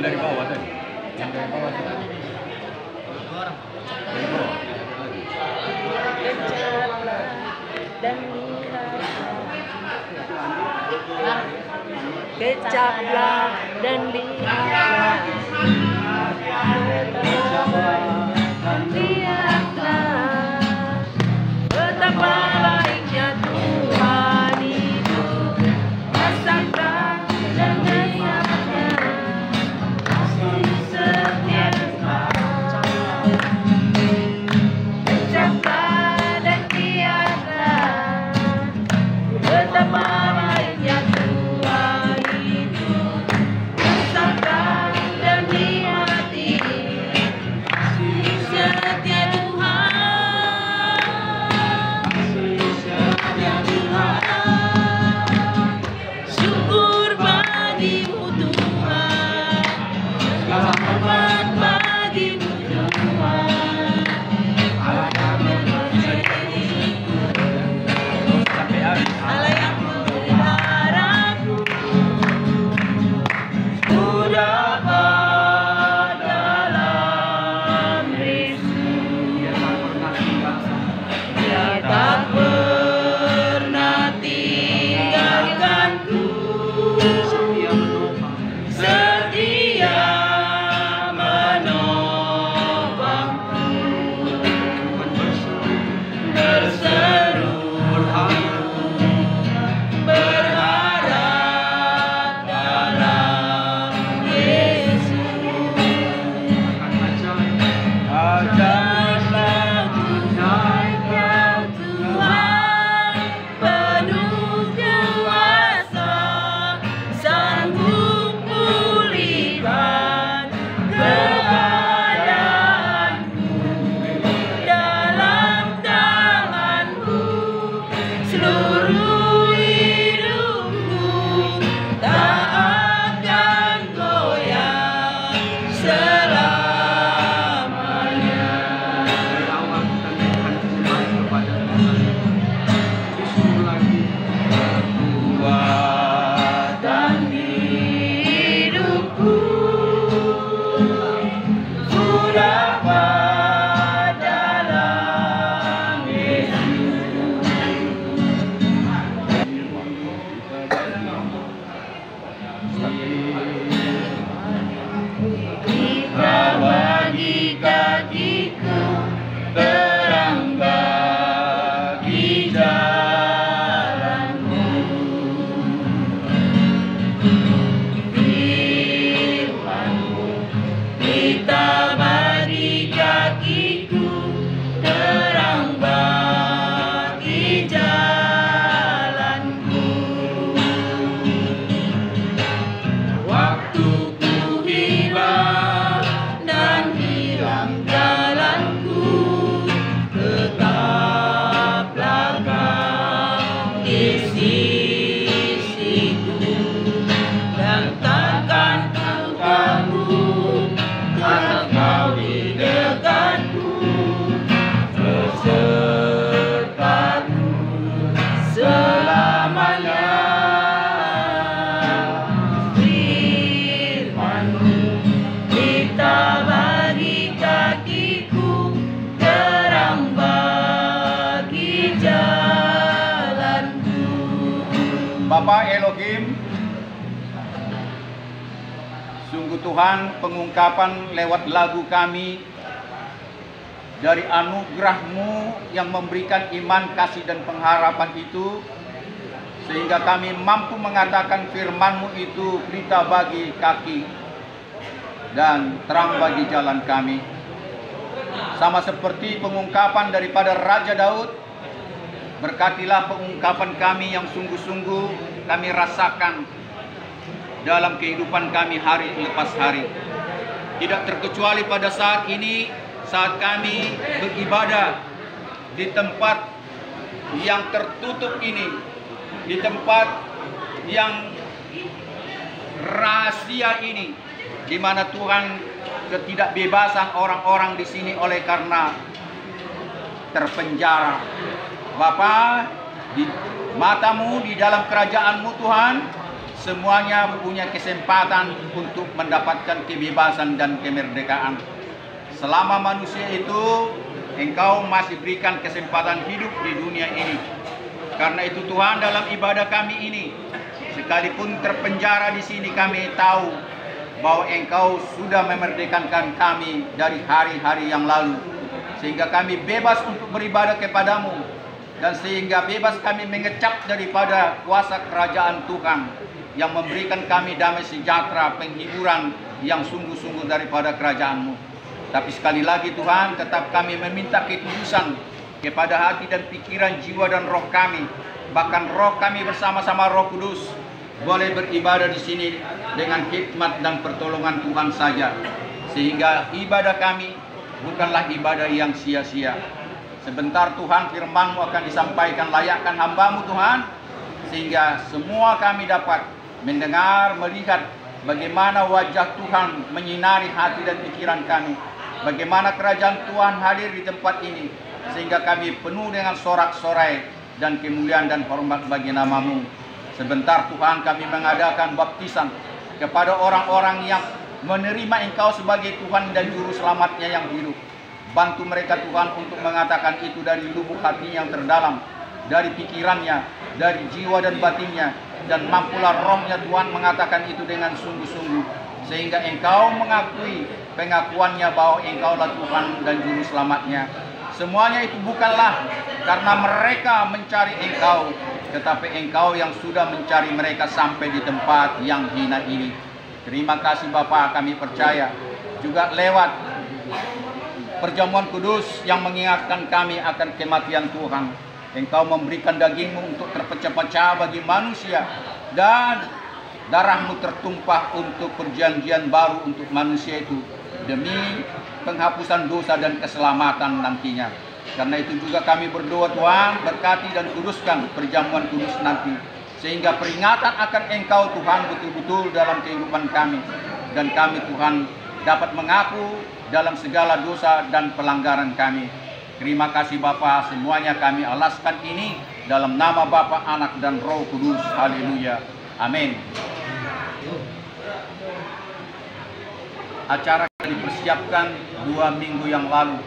dari bawah tadi. Yang dari bawah tadi. Dari bawah. Dan kecaplah dan lihatlah, lihatlah betapa baiknya Tuhan itu, rasakan dan lihatnya kasih setia Tuhan. Kecaplah dan lihatlah betapa baiknya Tuhan itu, rasakan dan nikmati kasih setia Tuhan, kasih setia Tuhan. Syukur bagimu Tuhan, segala hormat bagimu Tuhan. Allah yang memeliharaku, ku dapat dalam Yesus. Dia tak pernah tinggalkanku, setia menopangku, berseru berharap dalam Yesus. Ajarlah Tuhan, Tuhan penuh kuasa, sanggup pulihkan keadaanku, dalam tanganmu seluruh hidupku tak akan goyah selamanya. Kekuatan hidupku ku dapat dalam Yesus. Kita bagi kakiku, terang bagi jalanmu. Firman-Mu kita bagi kakiku, terang bagi jalanku. Waktuku hilang dan hilang jalanku, tetaplah Kau di sisiku, dan takkan ku takut karena Kau di dekatku, besertaku selamanya. Firman-Mu kita bagi kakiku, terang bagi jalanku. Bapak Elohim, sungguh Tuhan, pengungkapan lewat lagu kami dari anugerah-Mu yang memberikan iman, kasih, dan pengharapan itu, sehingga kami mampu mengatakan firman-Mu itu pelita bagi kaki dan terang bagi jalan kami. Sama seperti pengungkapan daripada Raja Daud, berkatilah pengungkapan kami yang sungguh-sungguh kami rasakan dalam kehidupan kami hari lepas hari. Tidak terkecuali pada saat ini, saat kami beribadah di tempat yang tertutup ini, di tempat yang rahasia ini, di mana Tuhan ketidakbebasan orang-orang di sini oleh karena terpenjara. Bapa, di mata-Mu, di dalam kerajaan-Mu Tuhan, semuanya punya kesempatan untuk mendapatkan kebebasan dan kemerdekaan. Selama manusia itu, Engkau masih berikan kesempatan hidup di dunia ini. Karena itu Tuhan, dalam ibadah kami ini, sekalipun terpenjara di sini, kami tahu bahwa Engkau sudah memerdekakan kami dari hari-hari yang lalu, sehingga kami bebas untuk beribadah kepadamu, dan sehingga bebas kami mengecap daripada kuasa kerajaan Tuhan yang memberikan kami damai sejahtera, penghiburan yang sungguh-sungguh daripada kerajaan-Mu. Tapi sekali lagi Tuhan, tetap kami meminta kekudusan kepada hati dan pikiran, jiwa dan roh kami. Bahkan roh kami bersama-sama Roh Kudus boleh beribadah di sini dengan hikmat dan pertolongan Tuhan saja, sehingga ibadah kami bukanlah ibadah yang sia-sia. Sebentar Tuhan, firman-Mu akan disampaikan, layakkan hamba-Mu Tuhan, sehingga semua kami dapat mendengar, melihat bagaimana wajah Tuhan menyinari hati dan pikiran kami, bagaimana kerajaan Tuhan hadir di tempat ini, sehingga kami penuh dengan sorak-sorai dan kemuliaan dan hormat bagi nama-Mu. Sebentar Tuhan, kami mengadakan baptisan kepada orang-orang yang menerima Engkau sebagai Tuhan dan Juru Selamatnya yang hidup. Bantu mereka Tuhan untuk mengatakan itu dari lubuk hati yang terdalam, dari pikirannya, dari jiwa dan batinnya, dan mampulah rohnya Tuhan mengatakan itu dengan sungguh-sungguh, sehingga Engkau mengakui pengakuannya bahwa Engkaulah Tuhan dan Juru Selamatnya. Semuanya itu bukanlah karena mereka mencari Engkau, tetapi Engkau yang sudah mencari mereka sampai di tempat yang hina ini. Terima kasih Bapa, kami percaya juga lewat perjamuan kudus yang mengingatkan kami akan kematian Tuhan, Engkau memberikan daging-Mu untuk terpecah-pecah bagi manusia, dan darah-Mu tertumpah untuk perjanjian baru untuk manusia itu, demi penghapusan dosa dan keselamatan nantinya. Karena itu juga kami berdoa Tuhan, berkati dan kuduskan perjamuan kudus nanti, sehingga peringatan akan Engkau Tuhan betul-betul dalam kehidupan kami, dan kami Tuhan dapat mengaku dalam segala dosa dan pelanggaran kami. Terima kasih Bapa, semuanya kami alaskan ini dalam nama Bapa, Anak dan Roh Kudus. Haleluya. Amin. Acara dipersiapkan 2 minggu yang lalu,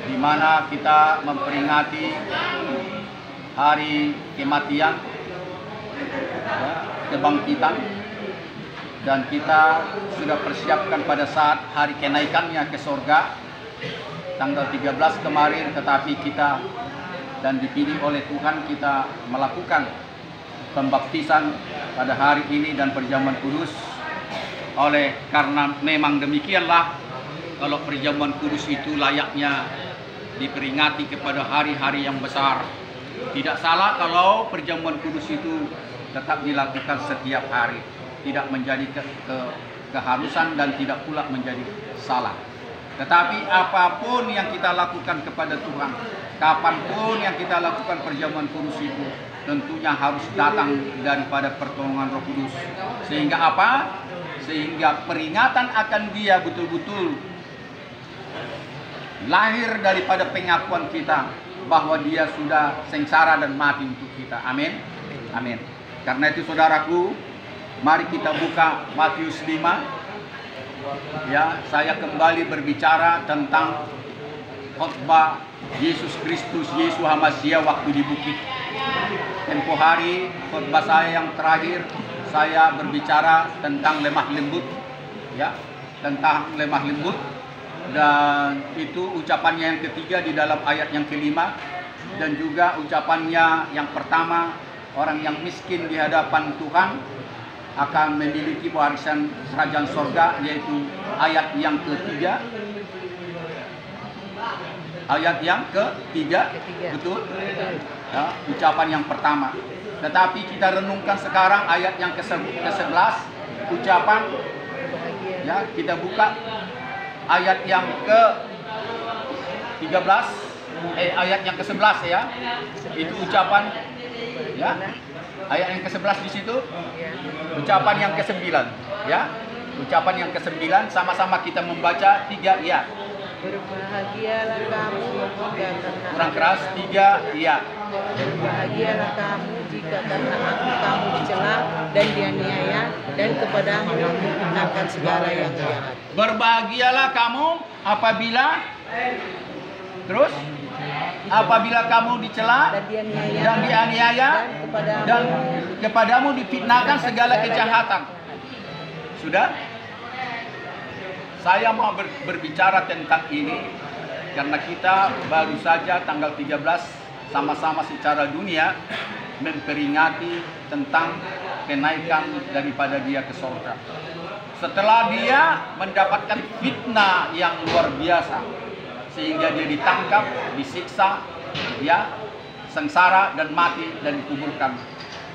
di mana kita memperingati hari kematian, kebangkitan, dan kita sudah persiapkan pada saat hari kenaikannya ke sorga tanggal 13 kemarin. Tetapi kita dan dipilih oleh Tuhan, kita melakukan pembaptisan pada hari ini dan perjamuan kudus. Oleh karena memang demikianlah, kalau perjamuan kudus itu layaknya diperingati kepada hari-hari yang besar. Tidak salah kalau perjamuan kudus itu tetap dilakukan setiap hari, tidak menjadi keharusan dan tidak pula menjadi salah. Tetapi apapun yang kita lakukan kepada Tuhan, kapanpun yang kita lakukan perjamuan kudus itu, tentunya harus datang daripada pertolongan Roh Kudus. Sehingga apa? Sehingga peringatan akan Dia betul-betul lahir daripada pengakuan kita bahwa Dia sudah sengsara dan mati untuk kita. Amin. Amin. Karena itu saudaraku, mari kita buka Matius 5. Ya, saya kembali berbicara tentang khotbah Yesus Kristus, Yesus Hamasiah waktu di bukit. Tempo hari khotbah saya yang terakhir, saya berbicara tentang lemah lembut, ya, tentang lemah lembut, dan itu ucapannya yang ketiga di dalam ayat yang kelima, dan juga ucapannya yang pertama, orang yang miskin di hadapan Tuhan akan memiliki warisan kerajaan sorga, yaitu ayat yang ketiga. Ayat yang ketiga, betul? Ya, ucapan yang pertama. Tetapi kita renungkan sekarang ayat yang ke-11, ucapan, ya, kita buka ayat yang ke-13, ayat yang ke-11 ya. Itu ucapan, ya. Ayat yang ke-11 di situ. Ucapan yang ke-9, ya. Ucapan yang ke-9, sama-sama kita membaca 3 ya. Berbahagialah kamu jika Kurang keras, 3 ya. Berbahagialah kamu jika juga karena aku kamu dicela dan dianiaya, dan kepadamu aku gunakan segala yang jahat. Berbahagialah kamu apabila kamu dicela dan dianiaya dan kepadamu difitnahkan segala kejahatan. Sudah? Saya mau berbicara tentang ini karena kita baru saja tanggal 13 sama-sama secara dunia memperingati tentang kenaikan daripada dia ke surga. Setelah dia mendapatkan fitnah yang luar biasa, sehingga dia ditangkap, disiksa, ya, sengsara dan mati dan dikuburkan.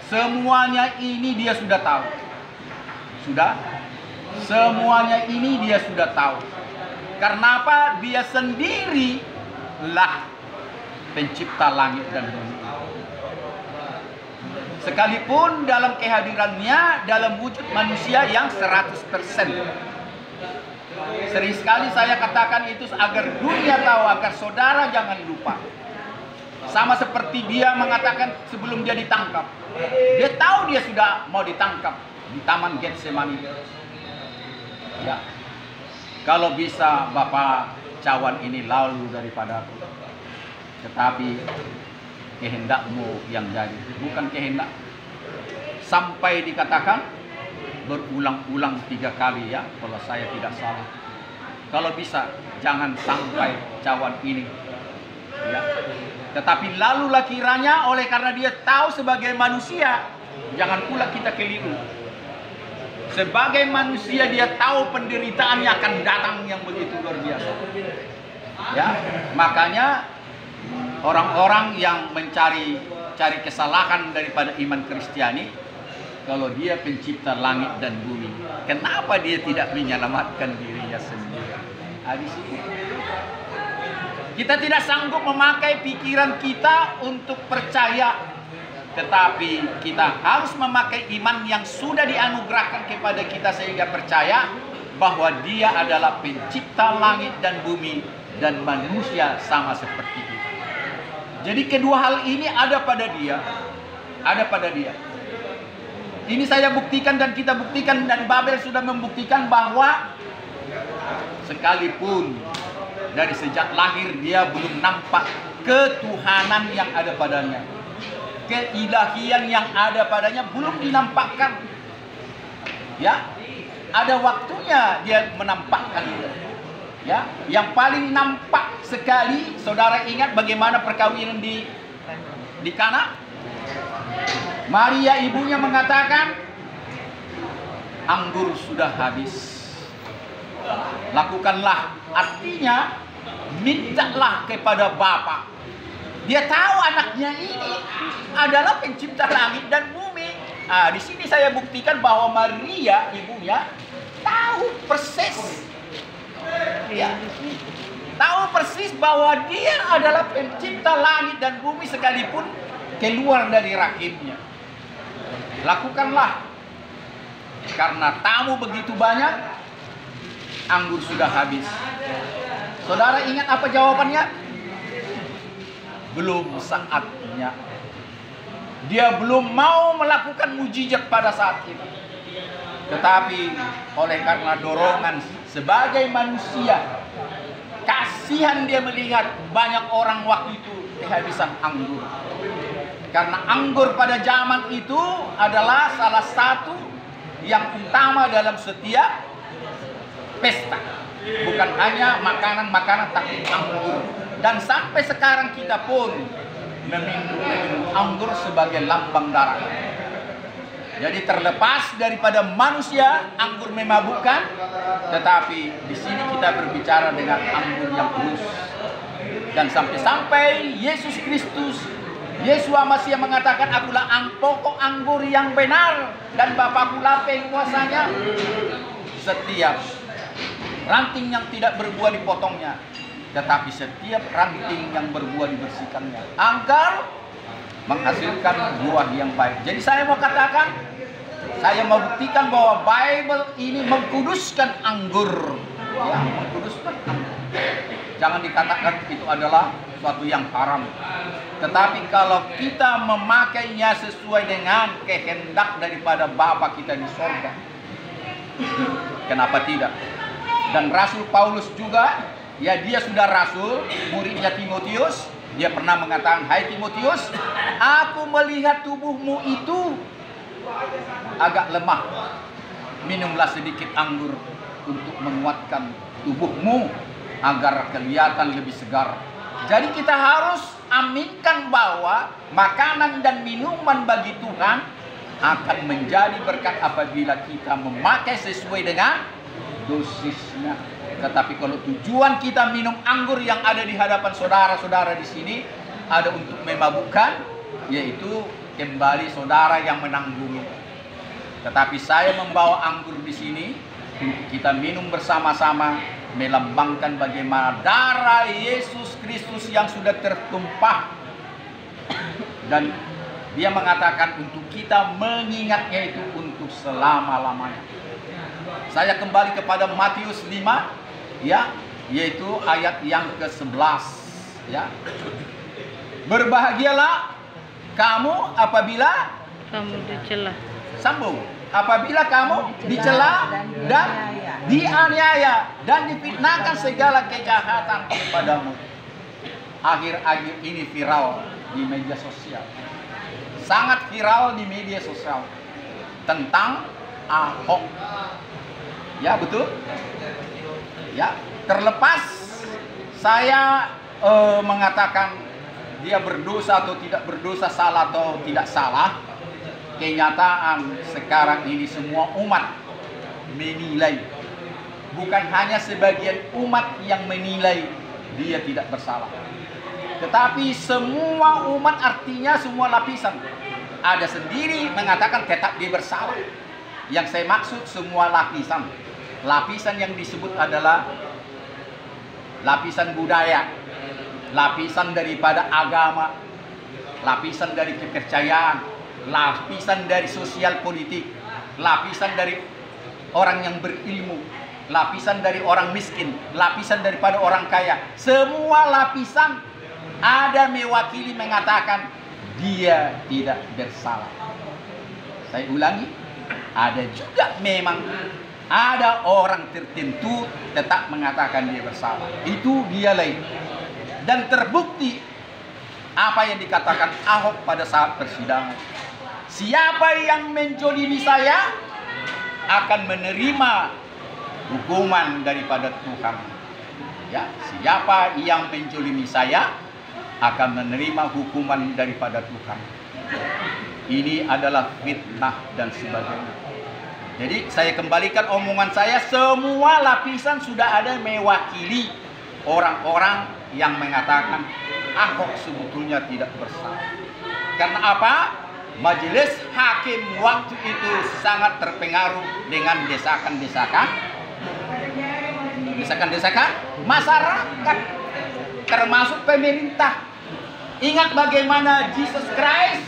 Semuanya ini dia sudah tahu. Sudah? Semuanya ini dia sudah tahu. Karena apa? Dia sendirilah pencipta langit dan bumi. Sekalipun dalam kehadirannya dalam wujud manusia yang 100%. Sering sekali saya katakan itu agar dunia tahu, agar saudara jangan lupa. Sama seperti dia mengatakan sebelum dia ditangkap. Dia tahu dia sudah mau ditangkap di Taman Getsemani. Ya. Kalau bisa Bapak cawan ini lalu daripadaku. Tetapi kehendakmu yang jadi, bukan kehendak. Sampai dikatakan berulang-ulang 3 kali, ya, kalau saya tidak salah. Kalau bisa jangan sampai cawan ini, ya. Tetapi lalulah kiranya oleh karena dia tahu sebagai manusia, jangan pula kita keliru. Sebagai manusia dia tahu penderitaannya akan datang yang begitu luar biasa. Ya, makanya orang-orang yang cari kesalahan daripada iman Kristiani, kalau dia pencipta langit dan bumi, kenapa dia tidak menyelamatkan dirinya sendiri? Di sini kita tidak sanggup memakai pikiran kita untuk percaya, tetapi kita harus memakai iman yang sudah dianugerahkan kepada kita sehingga percaya bahwa dia adalah pencipta langit dan bumi dan manusia sama seperti kita. Jadi kedua hal ini ada pada dia. Ada pada dia. Ini saya buktikan dan kita buktikan dan Babel sudah membuktikan bahwa sekalipun dari sejak lahir dia belum nampak ketuhanan yang ada padanya. Keilahian yang ada padanya belum dinampakkan. Ya, ada waktunya dia menampakkan itu. Ya, yang paling nampak sekali, saudara ingat bagaimana perkawinan di Kana? Maria ibunya mengatakan, anggur sudah habis. Lakukanlah, artinya mintalah kepada Bapa. Dia tahu anaknya ini adalah pencipta langit dan bumi. Di sini saya buktikan bahwa Maria ibunya tahu persis. Ya, tahu persis bahwa dia adalah pencipta langit dan bumi sekalipun keluar dari rahimnya. Lakukanlah, karena tamu begitu banyak, anggur sudah habis. Saudara ingat apa jawabannya? Belum saatnya. Dia belum mau melakukan mujizat pada saat itu. Tetapi oleh karena dorongan sebagai manusia, kasihan dia melihat banyak orang waktu itu kehabisan anggur. Karena anggur pada zaman itu adalah salah satu yang utama dalam setiap pesta. Bukan hanya makanan-makanan, tapi anggur. Dan sampai sekarang kita pun meminum anggur sebagai lambang darah. Jadi terlepas daripada manusia, anggur memabukkan, tetapi di sini kita berbicara dengan anggur yang kudus. Dan sampai-sampai Yesus Kristus, Yesua Masih mengatakan, akulah pokok anggur yang benar dan Bapakku lah penguasanya. Setiap ranting yang tidak berbuah dipotongnya, tetapi setiap ranting yang berbuah dibersihkannya agar menghasilkan buah yang baik. Jadi saya mau katakan, saya mau buktikan bahwa Bible ini mengkuduskan anggur. Ya, mengkuduskan anggur. Jangan dikatakan itu adalah suatu yang haram. Tetapi kalau kita memakainya sesuai dengan kehendak daripada Bapa kita di sorga, kenapa tidak? Dan Rasul Paulus juga, ya dia sudah rasul, muridnya Timotius. Dia pernah mengatakan, "Hai Timotius, aku melihat tubuhmu itu agak lemah. Minumlah sedikit anggur untuk menguatkan tubuhmu agar kelihatan lebih segar." Jadi kita harus aminkan bahwa makanan dan minuman bagi Tuhan akan menjadi berkat apabila kita memakai sesuai dengan dosisnya. Tetapi kalau tujuan kita minum anggur yang ada di hadapan saudara-saudara di sini ada untuk memabukkan, yaitu kembali saudara yang menanggung. Tetapi saya membawa anggur di sini untuk kita minum bersama-sama, melambangkan bagaimana darah Yesus Kristus yang sudah tertumpah. Dan dia mengatakan untuk kita mengingatnya itu untuk selama-lamanya. Saya kembali kepada Matius 5, ya, yaitu ayat yang ke-11, ya. Berbahagialah kamu apabila Kamu dicela. sambung. Apabila kamu dicela dan dianiaya dan difitnahkan segala kejahatan kepadamu. Akhir-akhir ini viral di media sosial. Sangat viral di media sosial tentang Ahok. Ya, betul? Ya, terlepas saya mengatakan dia berdosa atau tidak berdosa, salah atau tidak salah, kenyataan sekarang ini semua umat menilai. Bukan hanya sebagian umat yang menilai dia tidak bersalah, tetapi semua umat, artinya semua lapisan. Ada sendiri mengatakan tetap dia bersalah. Yang saya maksud semua lapisan. Lapisan yang disebut adalah lapisan budaya, lapisan daripada agama, lapisan dari kepercayaan, lapisan dari sosial politik, lapisan dari orang yang berilmu, lapisan dari orang miskin, lapisan daripada orang kaya. Semua lapisan ada mewakili mengatakan dia tidak bersalah. Saya ulangi, ada juga memang ada orang tertentu tetap mengatakan dia bersalah. Itu dia lain. Dan terbukti apa yang dikatakan Ahok pada saat persidangan. Siapa yang menjolimi saya akan menerima hukuman daripada Tuhan. Ya, siapa yang menjolimi saya akan menerima hukuman daripada Tuhan. Ini adalah fitnah dan sebagainya. Jadi saya kembalikan omongan saya, semua lapisan sudah ada mewakili orang-orang yang mengatakan Ahok sebetulnya tidak bersalah. Karena apa? Majelis hakim waktu itu sangat terpengaruh dengan desakan-desakan masyarakat, termasuk pemerintah. Ingat bagaimana Jesus Christ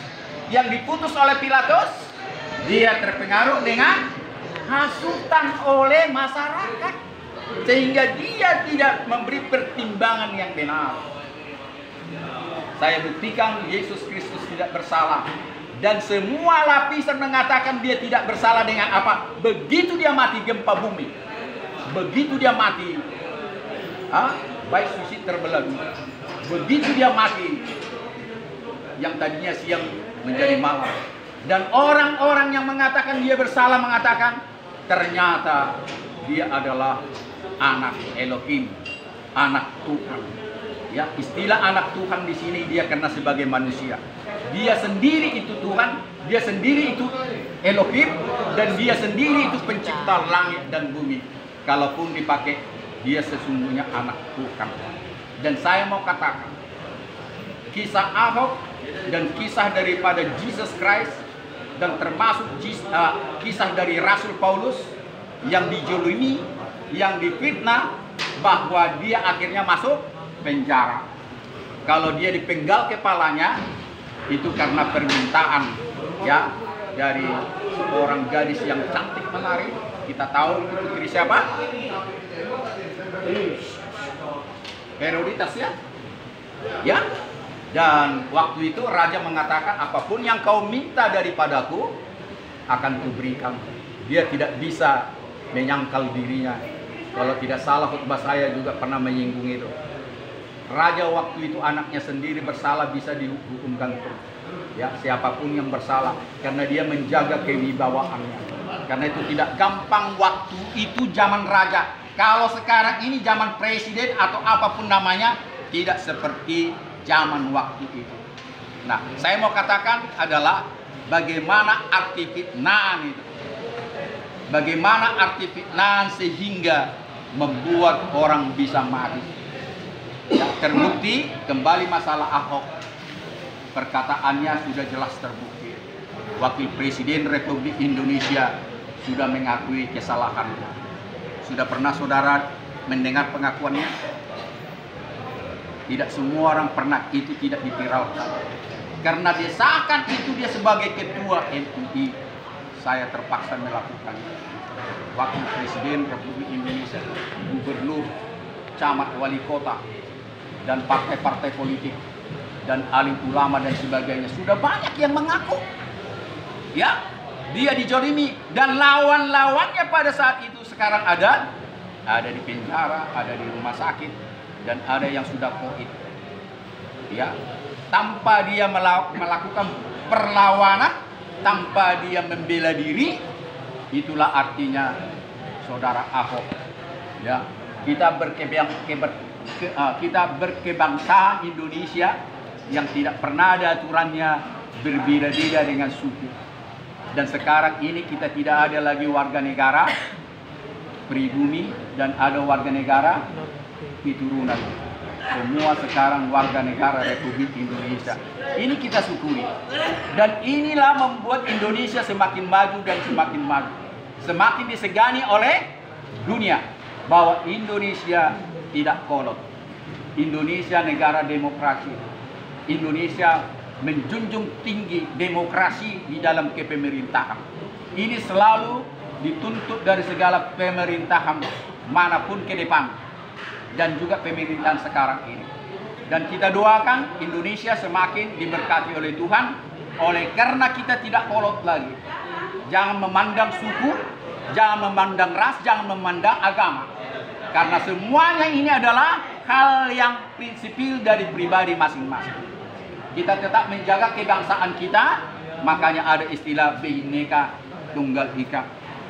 yang diputus oleh Pilatus, dia terpengaruh dengan hasutan oleh masyarakat, sehingga dia tidak memberi pertimbangan yang benar. Saya buktikan Yesus Kristus tidak bersalah. Dan semua lapisan mengatakan dia tidak bersalah dengan apa? Begitu dia mati gempa bumi, begitu dia mati baik susi terbelah dua, begitu dia mati yang tadinya siang menjadi malam. Dan orang-orang yang mengatakan dia bersalah mengatakan ternyata dia adalah anak Elohim, anak Tuhan. Ya, istilah anak Tuhan di sini dia karena sebagai manusia. Dia sendiri itu Tuhan, dia sendiri itu Elohim, dan dia sendiri itu pencipta langit dan bumi. Kalaupun dipakai, dia sesungguhnya anak Tuhan. Dan saya mau katakan, kisah Ahok dan kisah daripada Jesus Christ, dan termasuk kisah dari Rasul Paulus yang dijolimi, yang difitnah, bahwa dia akhirnya masuk penjara. Kalau dia dipenggal kepalanya itu karena permintaan ya dari seorang gadis yang cantik menarik. Kita tahu itu putri siapa? Herodias, ya. Ya. Dan waktu itu raja mengatakan, apapun yang kau minta daripadaku akan kuberikan. Dia tidak bisa menyangkal dirinya. Kalau tidak salah khutbah saya juga pernah menyinggung itu. Raja waktu itu anaknya sendiri bersalah bisa dihukum gantung. Ya, siapapun yang bersalah karena dia menjaga kewibawaannya. Karena itu tidak gampang waktu itu zaman raja. Kalau sekarang ini zaman presiden atau apapun namanya, tidak seperti zaman waktu itu. Nah, saya mau katakan adalah bagaimana arti fitnah itu. Bagaimana arti fitnah sehingga membuat orang bisa mati. Ya, terbukti kembali masalah Ahok. Perkataannya sudah jelas terbukti. Wakil Presiden Republik Indonesia sudah mengakui kesalahannya. Sudah pernah saudara mendengar pengakuannya? Tidak semua orang pernah, itu tidak dipiralkan. Karena desakan itu dia sebagai ketua MUI, saya terpaksa melakukan. Wakil Presiden Republik Indonesia, gubernur, camat, wali kota, dan partai-partai politik, dan alim ulama dan sebagainya. Sudah banyak yang mengaku. Ya, dia dijolimi. Dan lawan-lawannya pada saat itu sekarang ada di penjara, ada di rumah sakit, dan ada yang sudah COVID. Ya, tanpa dia melakukan perlawanan, tanpa dia membela diri, itulah artinya saudara Ahok. Ya, kita berkebangsaan Indonesia yang tidak pernah ada aturannya berbeda-beda dengan suku. Dan sekarang ini kita tidak ada lagi warga negara pribumi dan ada warga negara keturunan. Semua sekarang warga negara Republik Indonesia. Ini kita syukuri. Dan inilah membuat Indonesia semakin maju dan semakin maju. Semakin disegani oleh dunia bahwa Indonesia tidak kolot. Indonesia negara demokrasi. Indonesia menjunjung tinggi demokrasi di dalam kepemerintahan. Ini selalu dituntut dari segala pemerintahan manapun ke depan, dan juga pemerintahan sekarang ini. Dan kita doakan Indonesia semakin diberkati oleh Tuhan, oleh karena kita tidak kolot lagi. Jangan memandang suku, jangan memandang ras, jangan memandang agama. Karena semuanya ini adalah hal yang prinsipil dari pribadi masing-masing. Kita tetap menjaga kebangsaan kita, makanya ada istilah Bhinneka Tunggal Ika.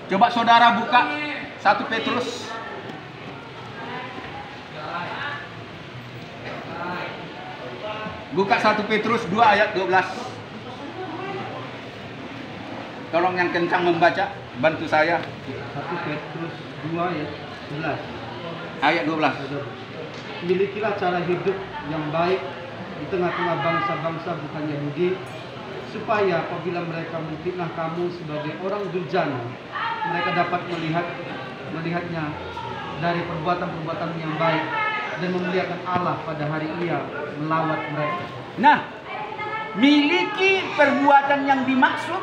Coba saudara buka 1 Petrus. Buka 1 Petrus 2 ayat 12. Tolong yang kencang membaca, bantu saya. 1 Petrus 2 ayat 11. Ayat 12. Milikilah cara hidup yang baik di tengah-tengah bangsa-bangsa bukan Yahudi, supaya apabila mereka memfitnah kamu sebagai orang durjana, mereka dapat melihatnya dari perbuatan-perbuatan yang baik dan memuliakan Allah pada hari Ia melawat mereka. Nah, miliki perbuatan yang dimaksud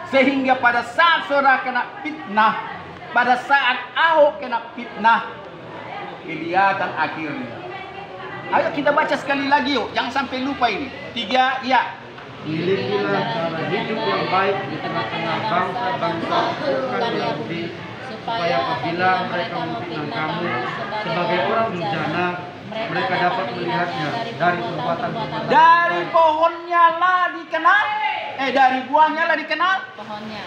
sehingga pada saat saudara kena fitnah, pada saat Ahok kena fitnah, kelihatan akhirnya. Ayo kita baca sekali lagi yuk, jangan sampai lupa ini. 3, ya. Milikilah cara hidup yang baik di tengah-tengah bangsa-bangsa bukan Yahudi, supaya apabila mereka memfitnah kamu sebagai orang durjana, mereka dapat melihatnya dari perbuatan-perbuatan. Dari pohonnya lah dikenal, dari buahnya lah dikenal.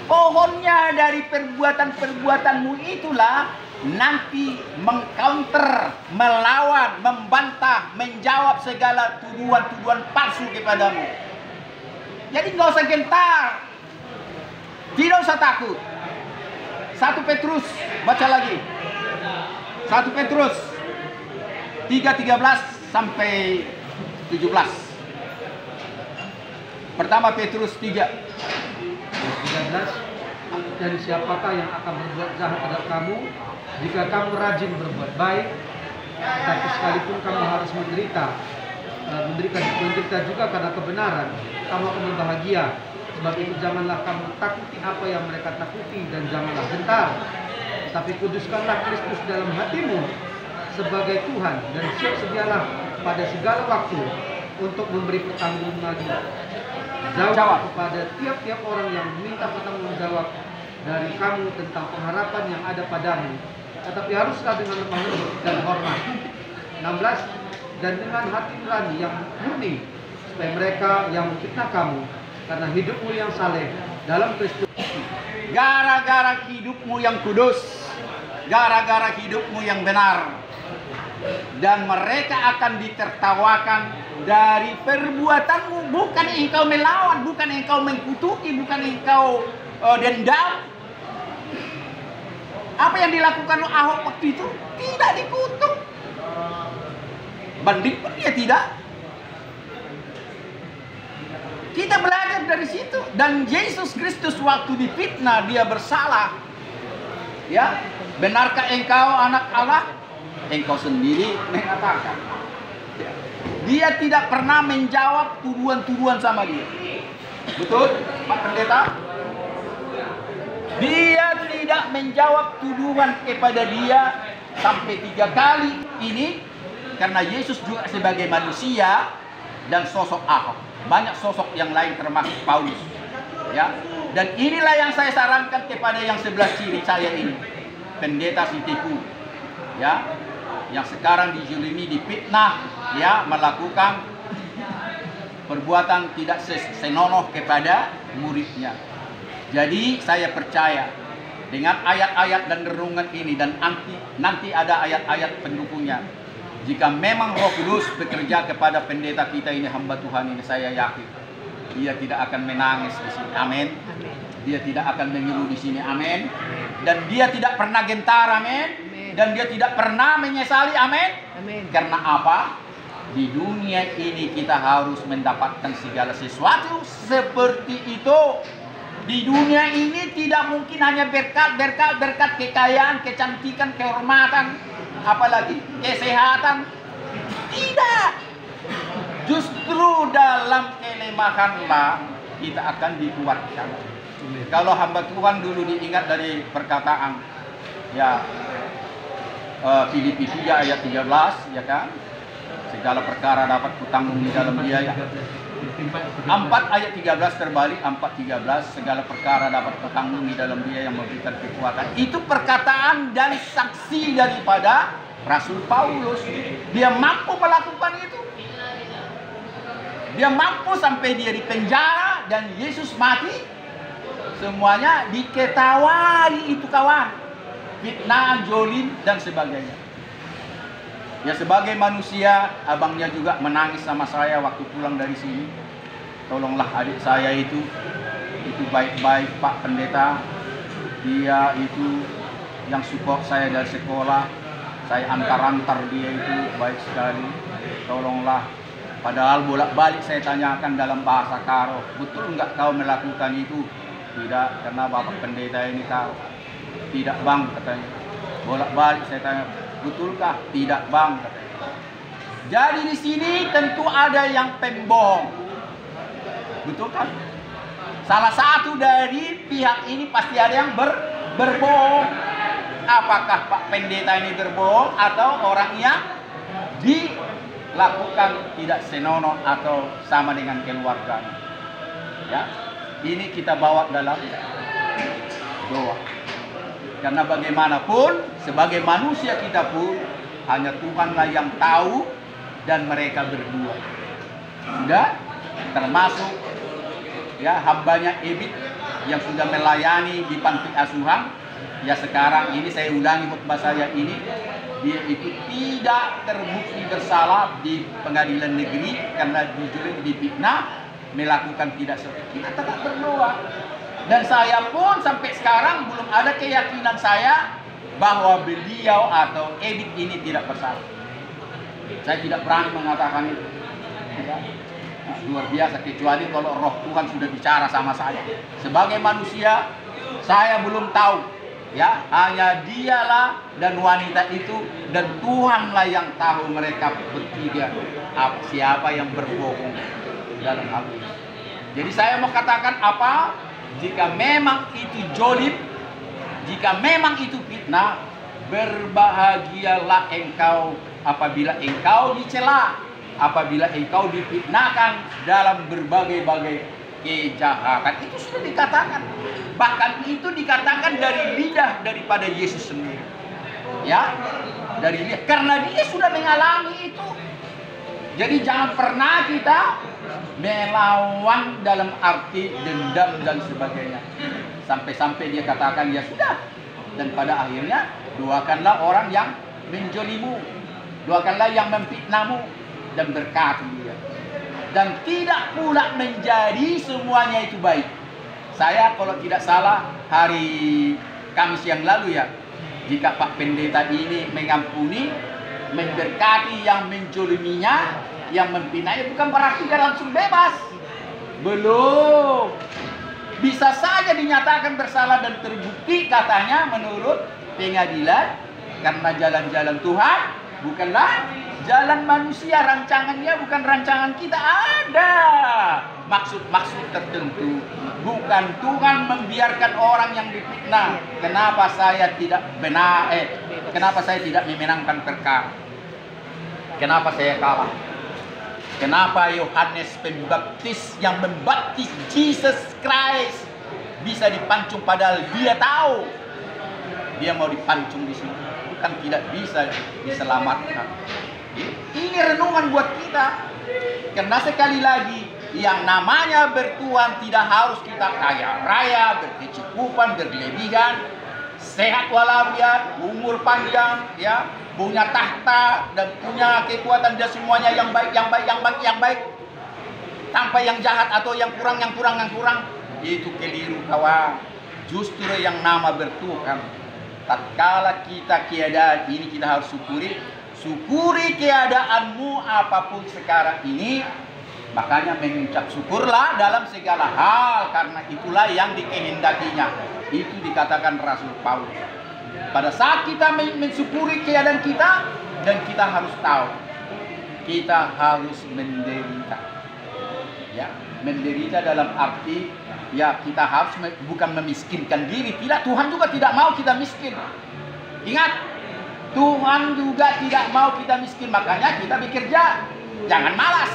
Pohonnya dari perbuatan-perbuatanmu itulah nanti mengcounter, melawan, membantah, menjawab segala tuduhan-tuduhan palsu kepadamu. Jadi nggak usah gentar, tidak usah takut. 1 Petrus, baca lagi. 1 Petrus 3:13 sampai 17. Pertama Petrus 13. Dan siapakah yang akan berbuat jahat terhadap kamu jika kamu rajin berbuat baik? Tapi sekalipun kamu harus menderita juga karena kebenaran, kamu akan berbahagia. Sebab itu janganlah kamu takuti apa yang mereka takuti, dan janganlah gentar. Tapi kuduskanlah Kristus dalam hatimu sebagai Tuhan, dan siap sedialah pada segala waktu untuk memberi pertanggungan Jawab. jawab kepada tiap-tiap orang yang meminta pertanggung jawab dari kamu tentang pengharapan yang ada padamu, tetapi haruslah dengan lemah lembut dan hormat. 16. Dan dengan hati nurani yang murni, supaya mereka yang memfitnah kamu karena hidupmu yang saleh dalam Kristus. Gara-gara hidupmu yang kudus, gara-gara hidupmu yang benar, dan mereka akan ditertawakan dari perbuatanmu. Bukan engkau melawan, bukan engkau mengkutuki, bukan engkau dendam. Apa yang dilakukan Ahok waktu itu? Tidak dikutuk. Bandit pun dia tidak. Kita belajar dari situ. Dan Yesus Kristus waktu difitnah, dia bersalah. Ya, benarkah engkau anak Allah? Engkau sendiri mengatakan. Dia tidak pernah menjawab tuduhan-tuduhan sama dia. Betul, Pak Pendeta? Dia tidak menjawab tuduhan kepada dia sampai 3 kali ini, karena Yesus juga sebagai manusia dan sosok Ahok. Banyak sosok yang lain termasuk Paulus. Ya. Dan inilah yang saya sarankan kepada yang sebelah kiri saya ini. Pendeta si tipu. Ya. Yang sekarang dijulimi, difitnah, ya, melakukan perbuatan tidak senonoh kepada muridnya. Jadi saya percaya dengan ayat-ayat dan renungan ini, dan nanti ada ayat-ayat pendukungnya. Jika memang Roh Kudus bekerja kepada pendeta kita ini, hamba Tuhan ini, saya yakin dia tidak akan menangis di sini. Amin. Dia tidak akan mengeluh di sini. Amin. Dan dia tidak pernah gentar. Amin. Dan dia tidak pernah menyesali. Amin. Karena apa? Di dunia ini kita harus mendapatkan segala sesuatu seperti itu. Di dunia ini tidak mungkin hanya berkat kekayaan, kecantikan, kehormatan, apalagi kesehatan. Tidak. Justru dalam kelemahanlah kita akan dikuatkan. Kalau hamba Tuhan dulu diingat dari perkataan, ya, Filipi 3 ayat 13, ya kan? Segala perkara dapat kutanggung di dalam Dia, ya. 4 ayat 13 terbalik, 4:13, segala perkara dapat kutanggung di dalam Dia yang memberikan kekuatan. Itu perkataan dan saksi daripada Rasul Paulus. Dia mampu melakukan itu. Dia mampu sampai dia di penjara dan Yesus mati. Semuanya diketawai itu, kawan. Fitnah, jolim, dan sebagainya. Ya, sebagai manusia, abangnya juga menangis sama saya waktu pulang dari sini. Tolonglah adik saya itu baik-baik, Pak Pendeta. Dia itu yang support saya dari sekolah. Saya antar-antar dia itu baik sekali. Tolonglah. Padahal bolak-balik saya tanyakan dalam bahasa Karo, betul enggak kau melakukan itu? Tidak, karena Bapak Pendeta ini tahu. Tidak, Bang, katanya. Bolak-balik saya tanya, betulkah? Tidak, Bang, katanya. Jadi di sini tentu ada yang pembohong. Betul kan? Salah satu dari pihak ini pasti ada yang berbohong. Apakah Pak Pendeta ini berbohong atau orang yang dilakukan tidak senonoh atau sama dengan keluarganya? Ya, ini kita bawa dalam doa. Karena bagaimanapun sebagai manusia kita pun hanya Tuhanlah yang tahu, dan mereka berdua. Sudah termasuk ya hambanya Ebit yang sudah melayani di panti asuhan. Ya, sekarang ini saya ulangi khotbah saya ini, dia itu tidak terbukti bersalah di pengadilan negeri karena dijuling, difitnah, melakukan tidak seperti. Kita tetap berdoa. Dan saya pun sampai sekarang belum ada keyakinan saya bahwa beliau atau Ebit ini tidak bersalah. Saya tidak berani mengatakan itu. Ya. Luar biasa, kecuali kalau Roh Tuhan sudah bicara sama saya. Sebagai manusia, saya belum tahu. Ya, hanya dialah dan wanita itu, dan Tuhanlah yang tahu mereka bertiga siapa yang berbohong dalam hal ini. Jadi saya mau katakan apa? Jika memang itu jolim, jika memang itu fitnah, berbahagialah engkau apabila engkau dicela. apabila engkau difitnahkan dalam berbagai-bagai kejahatan. Itu sudah dikatakan. Bahkan itu dikatakan dari lidah daripada Yesus sendiri. Ya, dari lidah. Karena dia sudah mengalami itu. Jadi jangan pernah kita melawan dalam arti dendam dan sebagainya. Sampai-sampai dia katakan ya sudah. Dan pada akhirnya doakanlah orang yang menjolimu, doakanlah yang memfitnahmu, dan berkati dia. Dan tidak pula menjadi semuanya itu baik. Saya kalau tidak salah hari Kamis yang lalu ya, jika Pak Pendeta ini mengampuni, memberkati yang menjoliminya, yang memfitnahnya, bukan berarti dia langsung bebas. Belum. Bisa saja dinyatakan bersalah dan terbukti katanya menurut pengadilan, karena jalan-jalan Tuhan bukanlah jalan manusia, rancangannya bukan rancangan kita. Ada maksud-maksud tertentu. Bukan Tuhan membiarkan orang yang difitnah. Kenapa saya tidak kenapa saya tidak memenangkan perkara? Kenapa saya kalah? Kenapa Yohanes Pembaptis yang membaptis Jesus Christ bisa dipancung padahal dia tahu dia mau dipancung di sini, bukan tidak bisa diselamatkan. Ini renungan buat kita. Karena sekali lagi yang namanya bertuhan tidak harus kita kaya raya, berkecukupan, berlebihan, sehat walafiat, umur panjang, ya, punya tahta dan punya kekuatan dan semuanya yang baik, tanpa yang jahat atau yang kurang. Itu keliru kawan. Justru yang nama bertuhan, tatkala kita keadaan ini kita harus syukuri keadaanmu apapun sekarang ini. Makanya mengucap syukurlah dalam segala hal, karena itulah yang dikehendakinya. Itu dikatakan Rasul Paulus. Pada saat kita mensyukuri keadaan kita, dan kita harus tahu kita harus menderita. Ya, menderita dalam arti ya kita harus bukan memiskinkan diri. Tidak, Tuhan juga tidak mau kita miskin. Ingat, Tuhan juga tidak mau kita miskin. Makanya kita bekerja, jangan malas.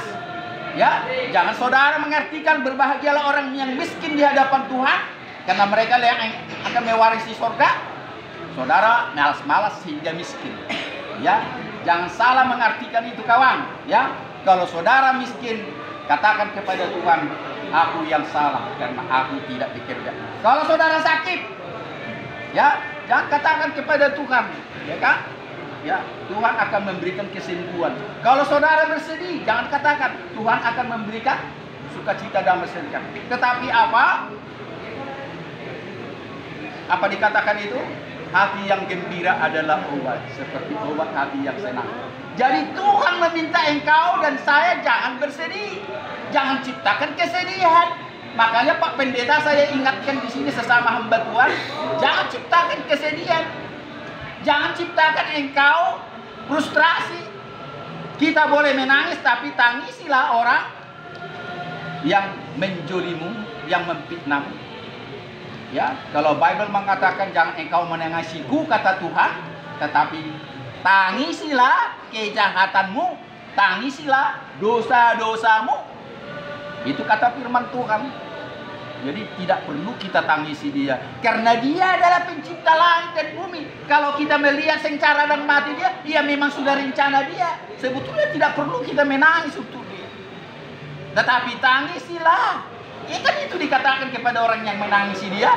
Ya, jangan saudara mengartikan berbahagialah orang yang miskin di hadapan Tuhan, karena mereka yang akan mewarisi surga. Saudara malas-malas sehingga miskin. Ya, jangan salah mengartikan itu kawan. Ya, kalau saudara miskin, katakan kepada Tuhan, aku yang salah karena aku tidak bekerja. Kalau saudara sakit, ya, jangan katakan kepada Tuhan, ya kan? Ya, Tuhan akan memberikan kesembuhan. Kalau saudara bersedih, jangan katakan Tuhan akan memberikan sukacita dan bersedih. Tetapi apa? Apa dikatakan itu? Hati yang gembira adalah obat, seperti obat hati yang senang. Jadi Tuhan meminta engkau dan saya jangan bersedih, jangan ciptakan kesedihan. Makanya Pak Pendeta saya ingatkan di sini sesama hamba Tuhan, jangan ciptakan kesedihan. Jangan ciptakan engkau frustrasi. Kita boleh menangis, tapi tangisilah orang yang menjolimu, yang memfitnahmu. Ya, kalau Bible mengatakan jangan engkau menangisiku, kata Tuhan, tetapi tangisilah kejahatanmu, tangisilah dosa-dosamu. Itu kata firman Tuhan. Jadi tidak perlu kita tangisi dia, karena dia adalah pencipta langit dan bumi. Kalau kita melihat sengsara dan mati dia, dia memang sudah rencana dia. Sebetulnya tidak perlu kita menangis untuk dia. Tetapi tangisilah. Ya kan itu dikatakan kepada orang yang menangisi dia.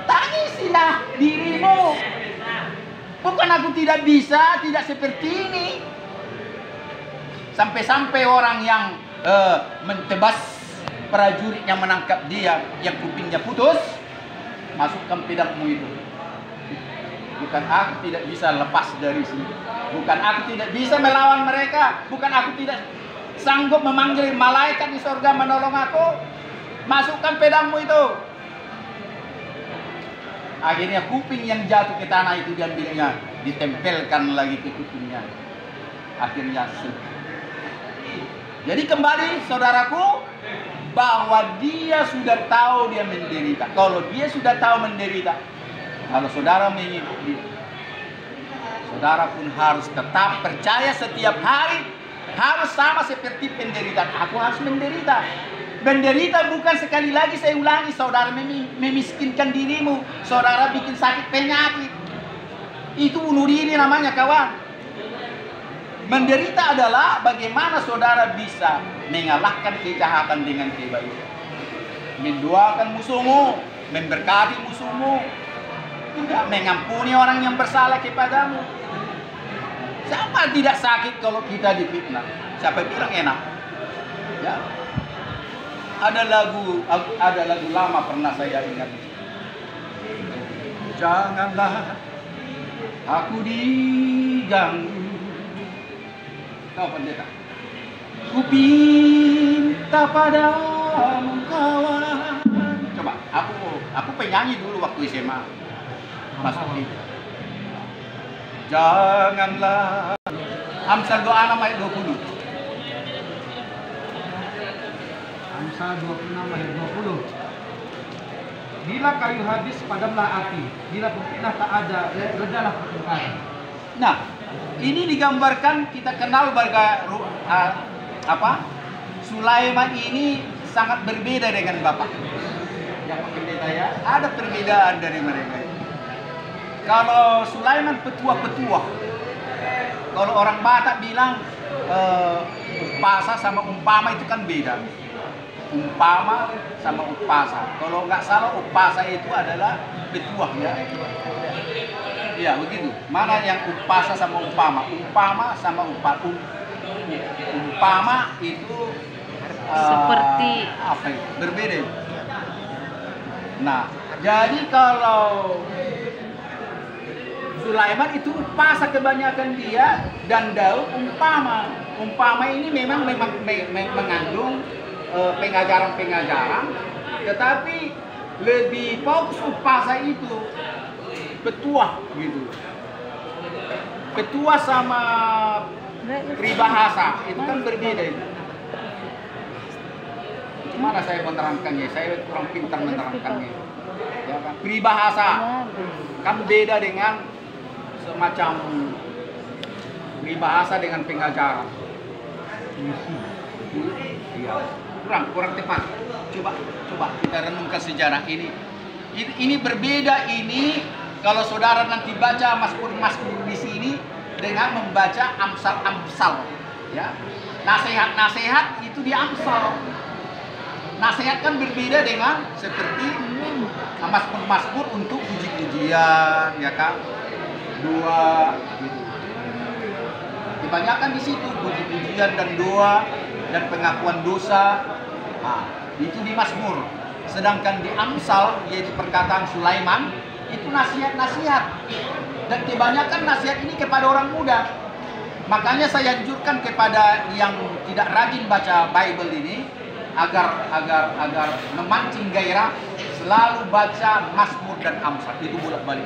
Tangisilah dirimu. Bukan aku tidak bisa, tidak seperti ini. Sampai-sampai orang yang mentebas prajurit yang menangkap dia, yang kupingnya putus, masukkan pedangmu itu. Bukan aku tidak bisa lepas dari sini. Bukan aku tidak bisa melawan mereka. Bukan aku tidak sanggup memanggil malaikat di surga menolong aku. Masukkan pedangmu itu. Akhirnya kuping yang jatuh ke tanah itu diambilnya, ditempelkan lagi ke kupingnya. Akhirnya sembuh. Jadi kembali saudaraku, bahwa dia sudah tahu dia menderita. Kalau dia sudah tahu menderita, kalau saudara mengikuti, saudara pun harus tetap percaya setiap hari Harus sama seperti penderitaan. Aku harus menderita. Menderita bukan, sekali lagi saya ulangi, saudara memiskinkan dirimu, saudara bikin sakit penyakit. Itu bunuh diri namanya, kawan. Menderita adalah bagaimana saudara bisa mengalahkan kejahatan dengan kebaikan. Mendoakan musuhmu, memberkati musuhmu, tidak mengampuni orang yang bersalah kepadamu. Siapa tidak sakit kalau kita difitnah? Siapa bilang enak? Ya. Ada lagu lama pernah saya ingat. Janganlah aku diganggu. Kau pendeta. Ku pinta padamu kawan. Coba, aku penyanyi dulu waktu SMA. Masuk itu. Janganlah. Amsal 26 ayat 20. Amsal 26 ayat 20. Bila kayu habis, padamlah api. Bila pempinah tak ada, redalah pertengkaran. Nah, ini digambarkan, kita kenal Sulaiman ini sangat berbeda dengan bapak. Yang pendeta ya, ada perbedaan dari mereka. Kalau Sulaiman petua-petua, kalau orang Batak bilang upasa sama umpama itu kan beda. Umpama sama upasa. Kalau nggak salah upasa itu adalah petua ya. Iya begitu. Mana yang upasa sama umpama? Umpama sama umpama itu seperti apa itu? Berbeda. Nah, jadi kalau Sulaiman itu upasa kebanyakan dia, dan Daud umpama. Umpama ini memang mengandung pengajaran-pengajaran, tetapi lebih fokus upasa itu petua gitu. Petua sama peribahasa itu kan berbeda itu. Gimana saya menerangkannya? Saya kurang pintar menerangkannya. Ya kan? Peribahasa kan beda dengan semacam peribahasa dengan pengajaran. Iya. Kurang tepat. Coba kita renungkan sejarah ini. Ini berbeda ini kalau saudara nanti baca Mazmur di sini dengan membaca Amsal, ya. Nasihat itu di Amsal. Nasihat kan berbeda dengan seperti Mazmur untuk puji-pujian, ya kan? Doa gitu. Kebanyakan di situ puji-pujian dan doa dan pengakuan dosa. Nah, itu di Mazmur. Sedangkan di Amsal, yaitu perkataan Sulaiman, itu nasihat-nasihat. Dan kebanyakan nasihat ini kepada orang muda. Makanya saya anjurkan kepada yang tidak rajin baca Bible ini agar memancing gairah, selalu baca Mazmur dan Amsal. Itu bolak-balik.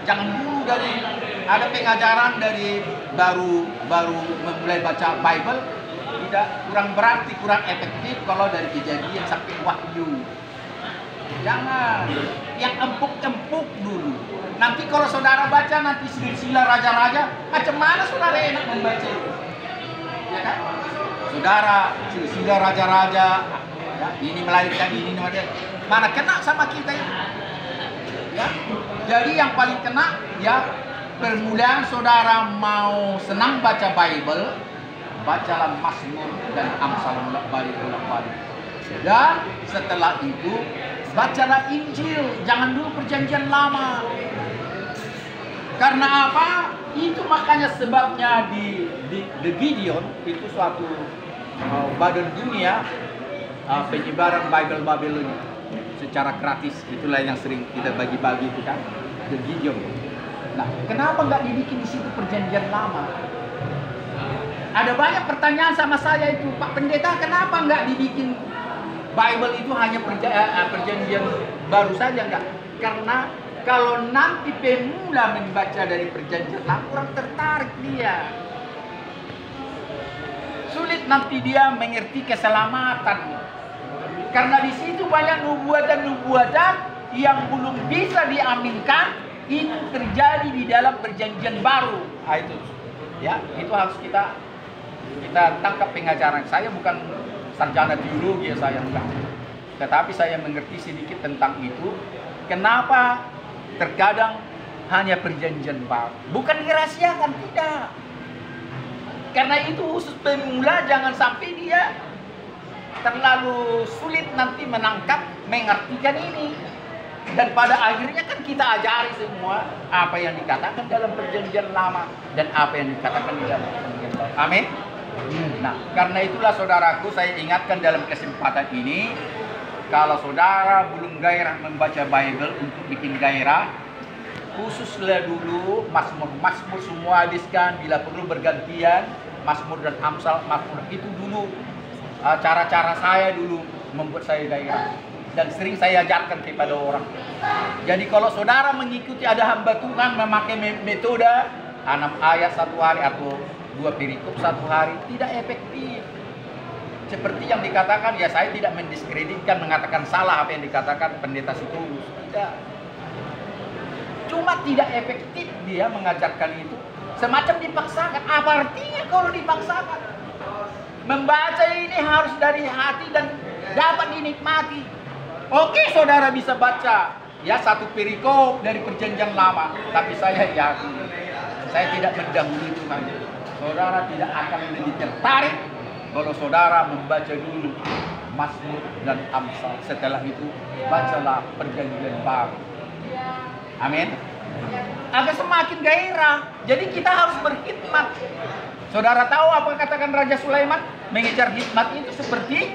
Jangan dulu dari ada pengajaran dari baru memulai baca Bible, tidak, kurang berarti, kurang efektif kalau dari Kejadian sampai Wahyu. Jangan yang empuk-empuk dulu. Nanti kalau saudara baca nanti silsilah raja-raja, macam mana saudara enak membaca itu? Ya kan? Saudara silsilah raja-raja, ya, ini melahirkan ini, mana kena sama kita ini? Ya. Jadi yang paling kena ya permulaan saudara mau senang baca Bible, bacalah Mazmur dan Amsal bolak-balik. Dan setelah itu bacalah Injil, jangan dulu Perjanjian Lama. Karena apa? Itu makanya sebabnya di Gideon itu suatu badan dunia penyebaran Bible Babilonia secara gratis. Itulah yang sering kita bagi-bagi itu kan, The Gideon. Nah, kenapa nggak dibikin di situ Perjanjian Lama? Ada banyak pertanyaan sama saya itu, Pak Pendeta, kenapa nggak dibikin Bible itu hanya perjanjian baru saja? Enggak? Karena kalau nanti pemula membaca dari perjanjian lama, kurang tertarik dia. Sulit nanti dia mengerti keselamatan. Karena di situ banyak nubuatan-nubuatan yang belum bisa diaminkan, itu terjadi di dalam perjanjian baru. Itu ya, itu harus kita kita tangkap pengajaran. Saya bukan sarjana teologi ya, saya enggak. Tetapi saya mengerti sedikit tentang itu. Kenapa terkadang hanya perjanjian baru? Bukan dirahasiakan, tidak. Karena itu khusus pemula, jangan sampai dia terlalu sulit nanti menangkap, mengartikan ini. Dan pada akhirnya kan kita ajari semua apa yang dikatakan dalam perjanjian lama dan apa yang dikatakan di dalam perjanjian baru. Amin. Nah, karena itulah saudaraku, saya ingatkan dalam kesempatan ini, kalau saudara belum gairah membaca Bible untuk bikin gairah, khususlah dulu Mazmur semua habiskan, bila perlu bergantian, Mazmur dan Amsal, Mazmur itu dulu cara-cara saya dulu membuat saya gairah. Dan sering saya ajarkan kepada orang. Jadi kalau saudara mengikuti ada hamba Tuhan memakai metode 6 ayat 1 hari atau 2 perikop 1 hari, tidak efektif. Seperti yang dikatakan, ya saya tidak mendiskreditkan, mengatakan salah apa yang dikatakan pendeta Situlus. Tidak. Cuma tidak efektif dia mengajarkan itu. Semacam dipaksakan. Apa artinya kalau dipaksakan? Membaca ini harus dari hati dan dapat dinikmati. Oke, saudara bisa baca ya 1 perikop dari perjanjian lama, tapi saya yakin saya tidak mendahului Tuhan. Saudara tidak akan lebih tertarik kalau saudara membaca dulu Mazmur dan Amsal. Setelah itu bacalah perjanjian baru. Amin. Agar semakin gairah. Jadi kita harus berkhidmat. Saudara tahu apa katakan Raja Sulaiman? Mengejar khidmat itu seperti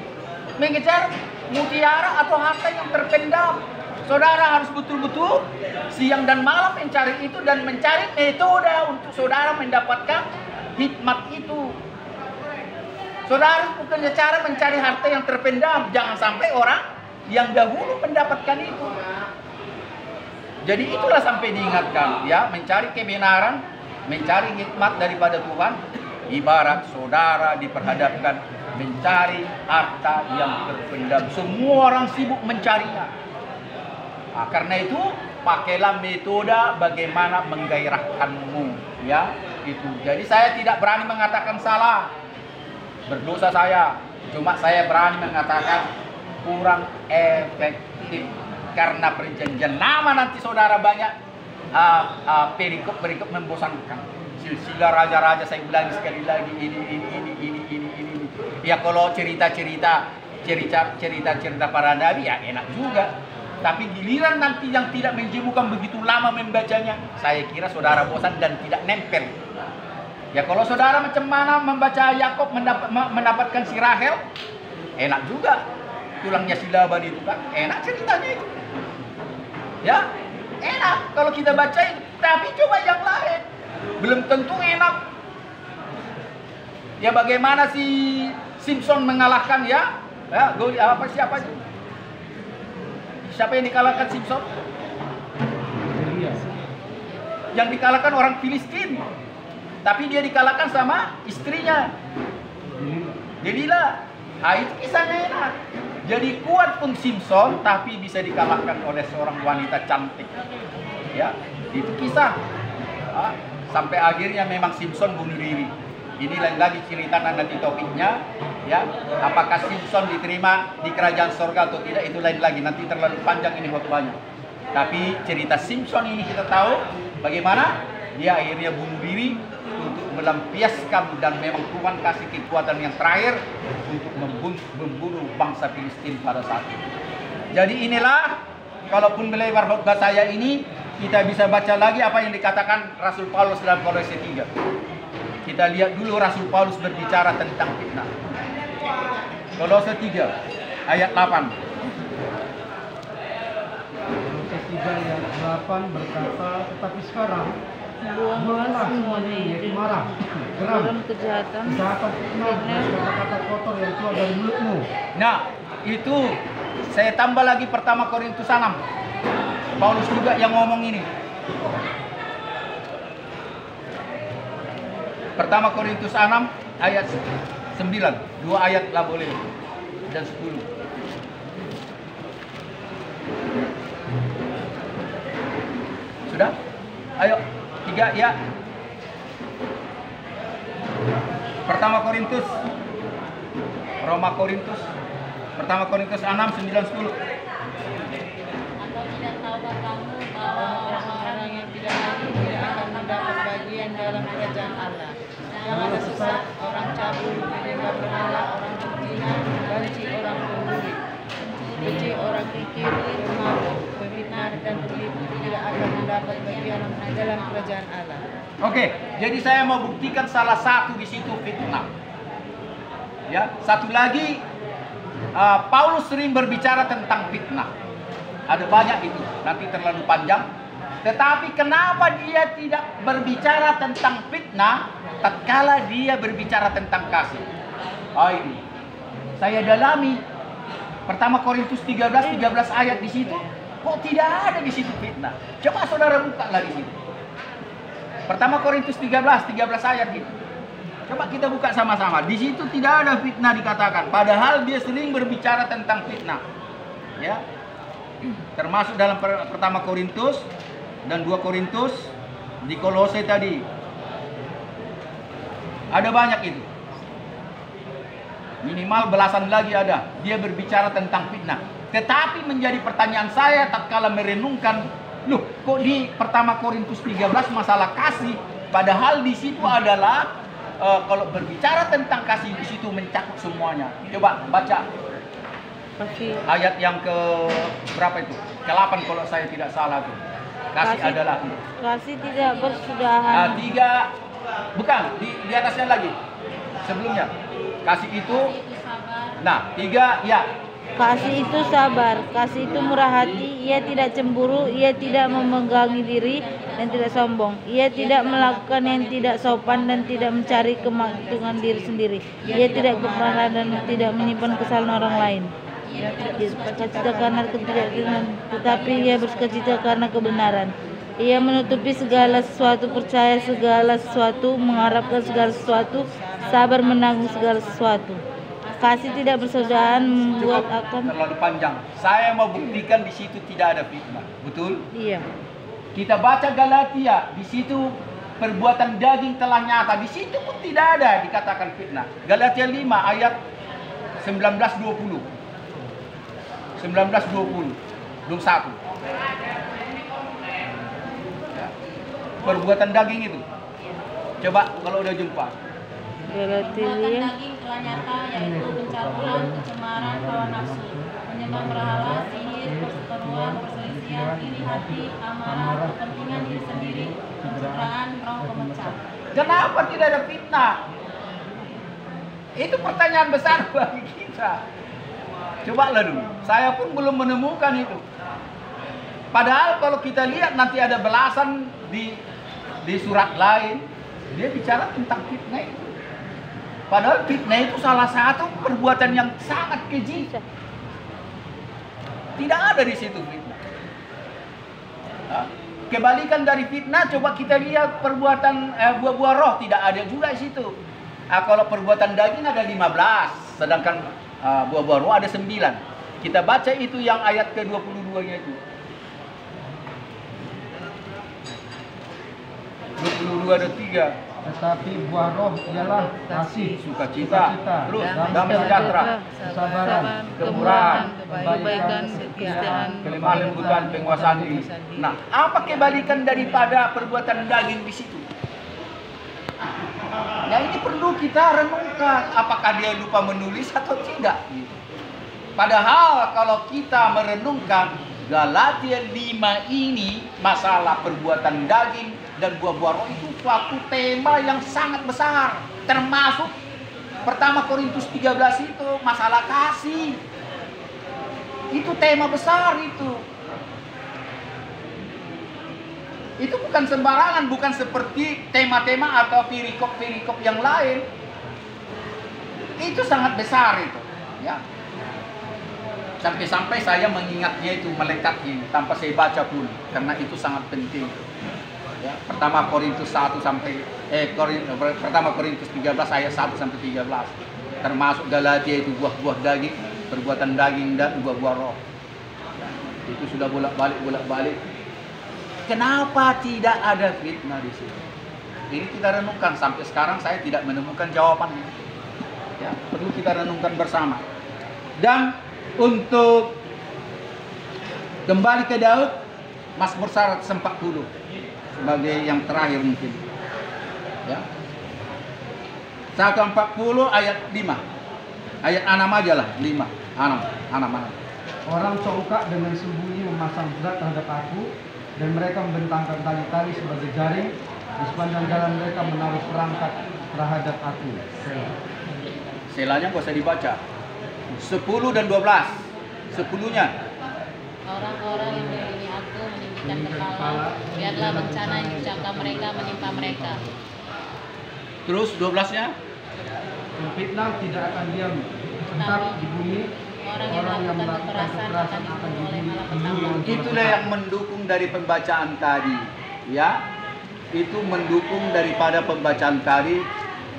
mengejar mutiara atau harta yang terpendam. Saudara harus betul-betul siang dan malam mencari itu dan mencari metode untuk saudara mendapatkan hikmat itu. Saudara bukan cara mencari harta yang terpendam. Jangan sampai orang yang dahulu mendapatkan itu. Jadi itulah sampai diingatkan, ya, mencari kebenaran, mencari hikmat daripada Tuhan. Ibarat saudara diperhadapkan mencari harta yang terpendam. Semua orang sibuk mencarinya. Nah, karena itu pakailah metode bagaimana menggairahkanmu, ya, itu. Jadi saya tidak berani mengatakan salah, berdosa saya. Cuma saya berani mengatakan kurang efektif. Karena perjanjian lama nanti saudara banyak perikop-perikop membosankan. Silsilah raja-raja, saya ulangi sekali lagi, ini. Ya kalau cerita para nabi ya enak juga. Tapi giliran nanti yang tidak menjemukan begitu lama membacanya, saya kira saudara bosan dan tidak nempel. Ya kalau saudara macam mana membaca Yakob mendapatkan si Rahel, enak juga. Tulangnya si Laban itu kan, enak ceritanya itu. Ya, enak kalau kita bacain. Tapi coba yang lain, belum tentu enak. Ya bagaimana si Simpson mengalahkan siapa itu? Siapa yang dikalahkan Simpson? Yang dikalahkan orang Filistin. Tapi dia dikalahkan sama istrinya, Delila. Nah, itu kisahnya enak. Jadi kuat pun Simpson, tapi bisa dikalahkan oleh seorang wanita cantik. Ya, itu kisah. Nah, sampai akhirnya memang Simpson bunuh diri. Ini lain lagi cerita nanti topiknya. Ya, apakah Simpson diterima di kerajaan sorga atau tidak, itu lain lagi. Nanti terlalu panjang ini khotbahnya. Tapi cerita Simpson ini kita tahu bagaimana dia akhirnya bunuh diri untuk melampiaskan, dan memang Tuhan kasih kekuatan yang terakhir untuk membunuh bangsa Filistin pada saat itu. Jadi inilah, kalaupun melebar khotbah saya ini, kita bisa baca lagi apa yang dikatakan Rasul Paulus dalam Kolose 3. Kita lihat dulu Rasul Paulus berbicara tentang fitnah. Kolose 3 ayat 8. Kolose 3 ayat 8 berkata, tetapi sekarang buanglah semuanya, yaitu marah, geram, kejahatan, fitnah, dan kata-kata kotor yang keluar dari mulutmu. Nah, itu saya tambah lagi pertama Korintus 6. Paulus juga yang ngomong ini. Pertama Korintus 6 ayat 9. 2 ayat lah boleh. Dan 10. Sudah? Ayo, 3 ya. Pertama Korintus, Roma Korintus, Pertama Korintus 6, 9, 10. Atau tidak tahukah kamu bahwa orang-orang yang tidak adil tidak akan mendapat bagian dalam kerajaan Allah? Jangan sesat, orang cabul, menyembah berhala, orang berzina, benci orang pembunuh, benci orang kikir, pemabuk, pemfitnah dan penipu tidak akan mendapat bagian dalam kerajaan Allah. Oke, jadi saya mau buktikan salah satu di situ fitnah. Ya, satu lagi Paulus sering berbicara tentang fitnah. Ada banyak itu, nanti terlalu panjang. Tetapi kenapa dia tidak berbicara tentang fitnah tatkala dia berbicara tentang kasih? Oh ini, saya dalami. Pertama Korintus 13 ayat di situ, kok tidak ada di situ fitnah? Coba saudara buka lah di situ. Pertama Korintus 13 ayat gitu. Coba kita buka sama-sama. Di situ tidak ada fitnah dikatakan. Padahal dia sering berbicara tentang fitnah. Ya. Termasuk dalam pertama Korintus dan 2 Korintus, di Kolose tadi. Ada banyak itu. Minimal belasan lagi ada. Dia berbicara tentang fitnah. Tetapi menjadi pertanyaan saya tatkala merenungkan, loh, kok di pertama Korintus 13 masalah kasih, padahal di situ adalah kalau berbicara tentang kasih di situ mencakup semuanya. Coba baca ayat yang ke berapa itu? Ke-8 kalau saya tidak salah tuh. Kasih adalah itu. Kasih tidak bersudahan. 3 bukan di atasnya lagi. Sebelumnya. Kasih itu nah, 3 ya. Kasih itu sabar, kasih itu murah hati, ia tidak cemburu, ia tidak memenggangi diri dan tidak sombong, ia tidak melakukan yang tidak sopan dan tidak mencari keuntungan diri sendiri, ia tidak bermarah dan tidak menyimpan kesalahan orang lain. Ia bersuka-cita karena ketidakadilan, tetapi ia bersuka-cita karena kebenaran. Ia menutupi segala sesuatu, percaya segala sesuatu, mengharapkan segala sesuatu, sabar menanggung segala sesuatu. Kasih tidak bersudahan membuat akan terlalu panjang. Saya mau buktikan di situ tidak ada fitnah. Betul? Iya. Kita baca Galatia, di situ perbuatan daging telah nyata. Di situ pun tidak ada dikatakan fitnah. Galatia 5 ayat 19-20. 19-20. Belum 1. Ya. Perbuatan daging itu. Coba kalau udah jumpa. Galatia daging telah nyata, yaitu pencabulan, pencemaran, hawa nafsu, menyembah berhala, sihir, perseteruan, perselisihan, iri hati, amarah, kepentingan diri sendiri, pencitraan, roh pemecah. Kenapa tidak ada fitnah? Itu pertanyaan besar bagi kita. Cobalah dulu. Saya pun belum menemukan itu. Padahal kalau kita lihat nanti ada belasan di surat lain, dia bicara tentang fitnah itu. Padahal fitnah itu salah satu perbuatan yang sangat keji. Tidak ada di situ fitnah. Nah, kebalikan dari fitnah, coba kita lihat perbuatan buah-buah roh, tidak ada juga di situ. Nah, kalau perbuatan daging ada 15, sedangkan buah-buah roh ada 9. Kita baca itu yang ayat ke-22-nya itu. 22 ada 3. Tetapi buah roh ialah kasih, sukacita, terus damai sejahtera, kesabaran, kemurahan, kebaikan, kesetiaan, kelemah lembutan, penguasaan diri. Nah, apa kebalikan daripada perbuatan daging di situ? Ya ini perlu kita renungkan, apakah dia lupa menulis atau tidak. Padahal kalau kita merenungkan Galatia 5 ini, masalah perbuatan daging dan buah-buah roh itu suatu tema yang sangat besar. Termasuk pertama Korintus 13 itu masalah kasih. Itu tema besar itu. Itu bukan sembarangan, bukan seperti tema-tema atau perikop-perikop yang lain. Itu sangat besar itu, ya. Sampai-sampai saya mengingatnya itu melekat ini tanpa saya baca pun, karena itu sangat penting. Ya, pertama Korintus 1 sampai pertama Korintus 13 ayat 1 sampai 13. Termasuk Galatia itu buah-buah daging, perbuatan daging dan buah-buah roh. Ya, itu sudah bolak-balik. Kenapa tidak ada fitnah di situ? Ini kita renungkan, sampai sekarang saya tidak menemukan jawabannya. Ya, perlu kita renungkan bersama. Dan untuk kembali ke Daud, Mazmur 140 sebagai yang terakhir mungkin. Ya. 140 ayat 5. Ayat 6 aja lah, 5. 6. Orang congkak dengan sembunyi memasang berat terhadap aku, dan mereka membentangkan tali-tali sebagai jaring. Di sepanjang jalan mereka menaruh perangkat terhadap aku. Selanya nggak usah dibaca. 10 dan 12. 10-nya. Orang-orang yang melindungi aku meninggikan kepala, biarlah bencana yang dijangka mereka menimpa mereka. Terus 12-nya. Fitnah tidak akan diam tetap di bumi. Orang yang melakukan kekerasan akan dibunuh oleh malapetaka. Itulah yang mendukung dari pembacaan tadi, ya. Itu mendukung daripada pembacaan tadi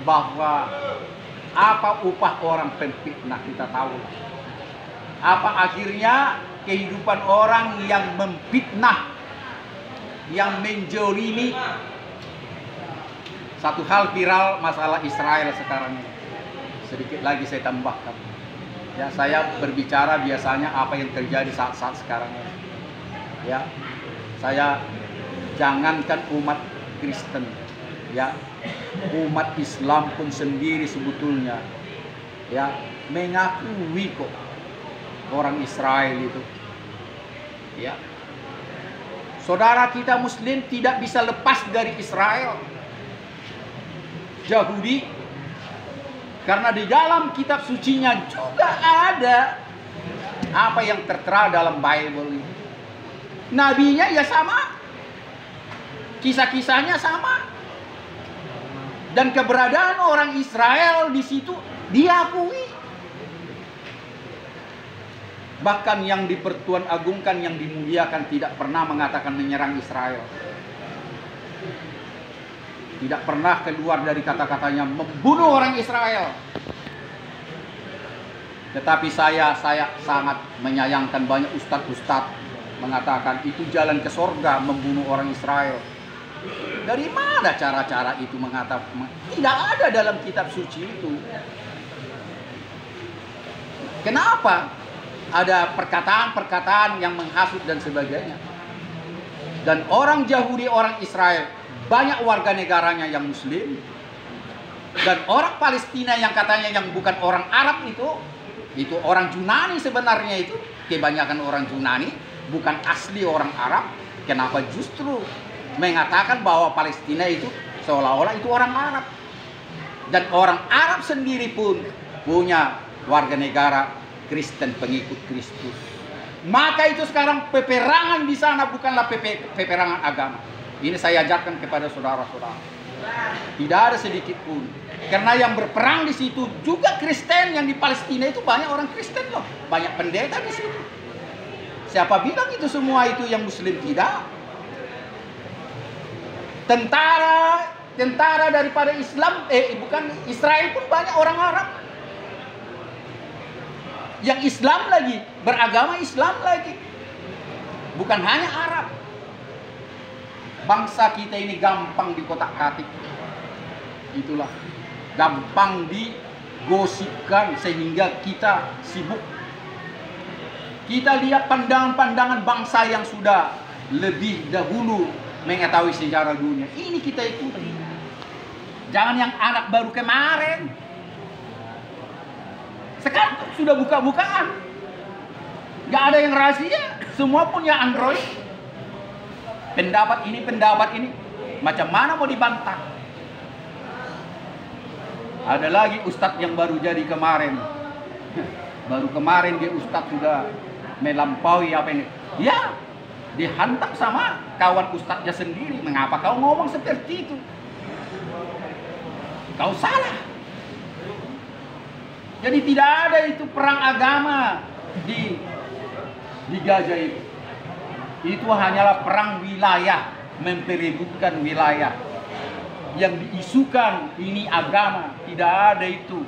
bahwa apa upah orang pemfitnah kita tahu. Apa akhirnya kehidupan orang yang memfitnah, yang menjolimi. Satu hal viral masalah Israel sekarang ini. Sedikit lagi saya tambahkan. Ya, saya berbicara biasanya apa yang terjadi saat-saat sekarang ini. Ya, saya jangankan umat Kristen, ya, umat Islam pun sendiri sebetulnya, ya, mengakui kok orang Israel itu, ya. Saudara kita Muslim tidak bisa lepas dari Israel, Yahudi, karena di dalam kitab sucinya juga ada apa yang tertera dalam Bible ini. Nabinya ya sama, kisah-kisahnya sama, dan keberadaan orang Israel di situ diakui. Bahkan yang dipertuan agungkan, yang dimuliakan tidak pernah mengatakan menyerang Israel. Tidak pernah keluar dari kata-katanya membunuh orang Israel. Tetapi saya sangat menyayangkan banyak ustadz-ustadz mengatakan itu jalan ke sorga membunuh orang Israel. Dari mana cara-cara itu mengatakan? Tidak ada dalam kitab suci itu. Kenapa? Ada perkataan-perkataan yang menghasut dan sebagainya. Dan orang Yahudi, orang Israel, banyak warga negaranya yang Muslim. Dan orang Palestina yang katanya yang bukan orang Arab itu orang Yunani sebenarnya itu. Kebanyakan orang Yunani, bukan asli orang Arab. Kenapa justru mengatakan bahwa Palestina itu seolah-olah itu orang Arab? Dan orang Arab sendiri pun punya warga negara Kristen, pengikut Kristus. Maka itu sekarang peperangan di sana bukanlah peperangan agama. Ini saya ajarkan kepada saudara-saudara. Tidak ada sedikit pun. Karena yang berperang di situ juga Kristen, yang di Palestina itu banyak orang Kristen loh. Banyak pendeta di situ. Siapa bilang itu semua itu yang Muslim? Tidak. Tentara daripada Islam, bukan Israel pun banyak orang Arab. Yang Islam lagi, beragama Islam lagi. Bukan hanya Arab. Bangsa kita ini gampang dikotak-katik. Itulah. Gampang digosipkan sehingga kita sibuk. Kita lihat pandangan-pandangan bangsa yang sudah lebih dahulu mengetahui sejarah dunia. Ini kita ikuti. Jangan yang anak baru kemarin. Sekarang sudah buka-bukaan. Gak ada yang rahasia. Semua punya Android. Pendapat ini. Macam mana mau dibantah? Ada lagi ustadz yang baru jadi kemarin. Baru kemarin dia ustadz sudah melampaui apa ini. Ya, dihantam sama kawan ustadznya sendiri. Mengapa kau ngomong seperti itu? Kau salah. Jadi tidak ada itu perang agama di Gaza itu. Itu hanyalah perang wilayah, memperebutkan wilayah. Yang diisukan ini agama, tidak ada itu.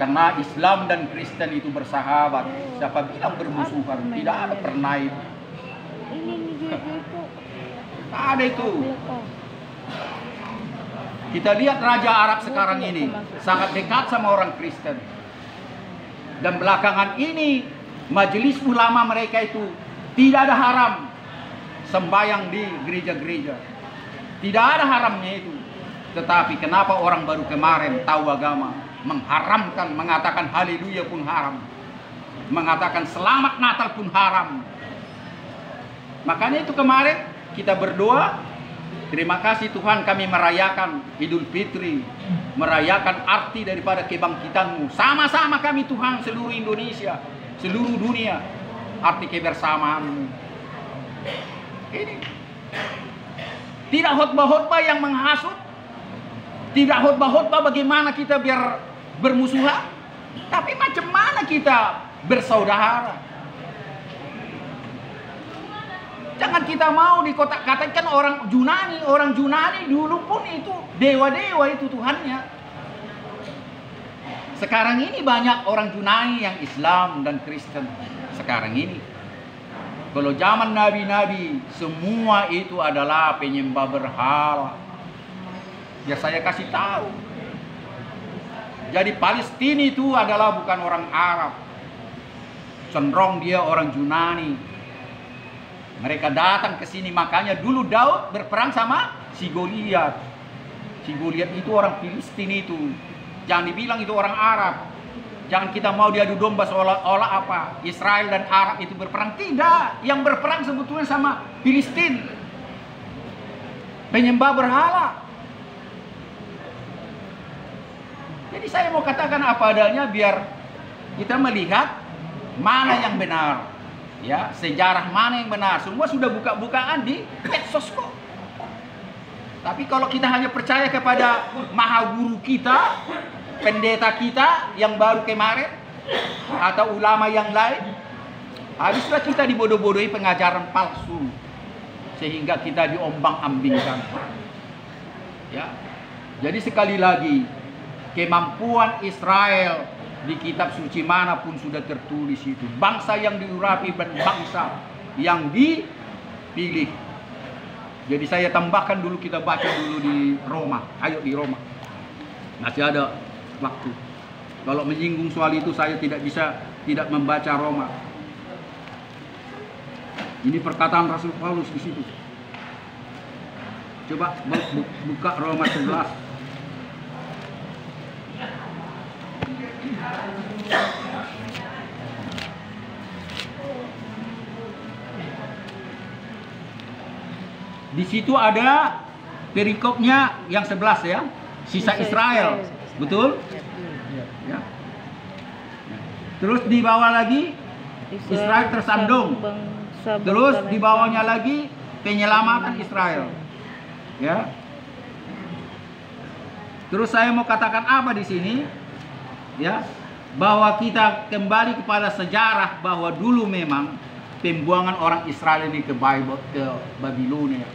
Karena Islam dan Kristen itu bersahabat. Siapa bilang bermusuhan? Tidak ada pernah itu. Ini dia itu. Tak ada itu. Kita lihat Raja Arab sekarang ini sangat dekat sama orang Kristen. Dan belakangan ini majelis ulama mereka itu tidak ada haram sembahyang di gereja-gereja. Tidak ada haramnya itu. Tetapi kenapa orang baru kemarin tahu agama mengharamkan, mengatakan haleluya pun haram, mengatakan selamat Natal pun haram. Makanya itu kemarin kita berdoa, terima kasih Tuhan kami merayakan Idul Fitri, merayakan arti daripada kebangkitan-Mu. Sama-sama kami Tuhan, seluruh Indonesia, seluruh dunia, arti kebersamaan. Ini tidak khotbah-khotbah yang menghasut, tidak khotbah-khotbah bagaimana kita biar bermusuhan, tapi macam mana kita bersaudara. Jangan kita mau dikotak-katakan orang Yunani dulu pun itu dewa-dewa itu Tuhannya. Sekarang ini banyak orang Yunani yang Islam dan Kristen. Sekarang ini. Kalau zaman nabi-nabi semua itu adalah penyembah berhala. Ya saya kasih tahu. Jadi Palestina itu adalah bukan orang Arab. Cenderung dia orang Yunani. Mereka datang ke sini, makanya dulu Daud berperang sama si Goliat. Si Goliat itu orang Filistin itu. Jangan dibilang itu orang Arab. Jangan kita mau diadu domba seolah-olah apa Israel dan Arab itu berperang. Tidak, yang berperang sebetulnya sama Filistin. Penyembah berhala. Jadi saya mau katakan apa adanya biar kita melihat mana yang benar. Ya, sejarah mana yang benar. Semua sudah buka-bukaan di medsos kok. Tapi kalau kita hanya percaya kepada maha guru kita, pendeta kita yang baru kemarin, atau ulama yang lain, habislah kita dibodoh-bodohi pengajaran palsu, sehingga kita diombang-ambingkan. Ya, jadi sekali lagi, kemampuan Israel di kitab suci manapun sudah tertulis itu. Bangsa yang diurapi dan bangsa yang dipilih. Jadi saya tambahkan dulu, kita baca dulu di Roma. Ayo di Roma. Masih ada waktu. Kalau menyinggung soal itu saya tidak bisa tidak membaca Roma. Ini perkataan Rasul Paulus di situ. Coba buka Roma 11. Di situ ada perikopnya yang 11 ya, sisa Israel, betul? Ya. Terus di bawah lagi Israel tersandung. Terus di bawahnya lagi penyelamatan Israel. Ya. Terus saya mau katakan apa di sini? Ya, bahwa kita kembali kepada sejarah bahwa dulu memang pembuangan orang Israel ini ke Babilonia.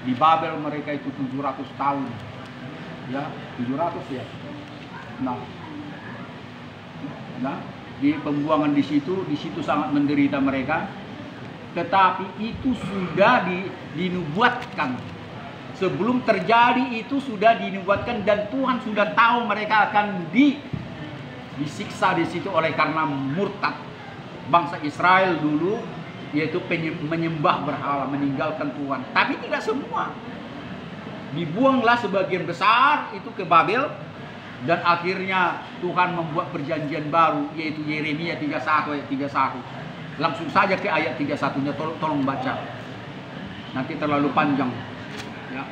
Di Babel mereka itu 700 tahun. Ya, 700 ya. Nah, di pembuangan di situ sangat menderita mereka. Tetapi itu sudah dinubuatkan. Sebelum terjadi itu sudah dinubuatkan dan Tuhan sudah tahu mereka akan disiksa di situ oleh karena murtad. Bangsa Israel dulu yaitu menyembah berhala, meninggalkan Tuhan. Tapi tidak semua. Dibuanglah sebagian besar itu ke Babel dan akhirnya Tuhan membuat perjanjian baru yaitu Yeremia 31 ayat 31. Langsung saja ke ayat 31-nya, tolong baca. Nanti terlalu panjang. Ya.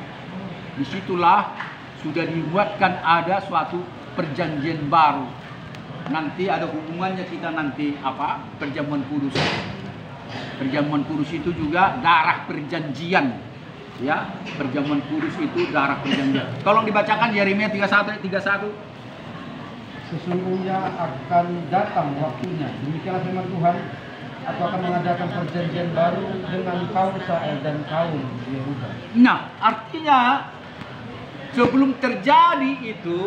Disitulah sudah dibuatkan ada suatu perjanjian baru. Nanti ada hubungannya kita nanti apa? Perjamuan kudus. Perjamuan kudus itu juga darah perjanjian. Ya, perjamuan kudus itu darah perjanjian. Tolong dibacakan Yeremia 31 ayat 31. Sesungguhnya akan datang waktunya, demikianlah firman Tuhan, aku akan mengadakan perjanjian baru dengan kaum Israel dan kaum Yehuda. Nah, artinya sebelum terjadi itu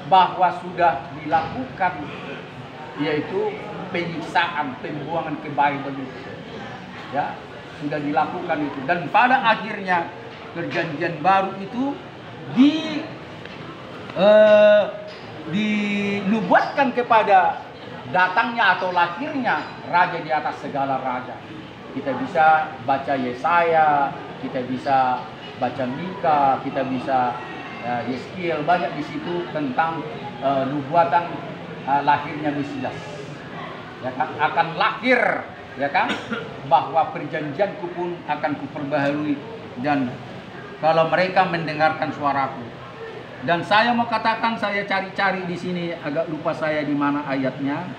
bahwa sudah dilakukan yaitu penyiksaan, pembuangan ke Babel. Ya, sudah dilakukan itu. Dan pada akhirnya perjanjian baru itu dinubuatkan kepada datangnya atau lahirnya raja di atas segala raja. Kita bisa baca Yesaya, kita bisa baca Mika, kita bisa Yeskiel, banyak di situ tentang nubuatan lahirnya Mesias. Ya kan, akan lahir, ya kan, bahwa perjanjianku pun akan kuperbaharui dan kalau mereka mendengarkan suaraku. Dan saya mau katakan, saya cari-cari di sini, agak lupa saya di mana ayatnya.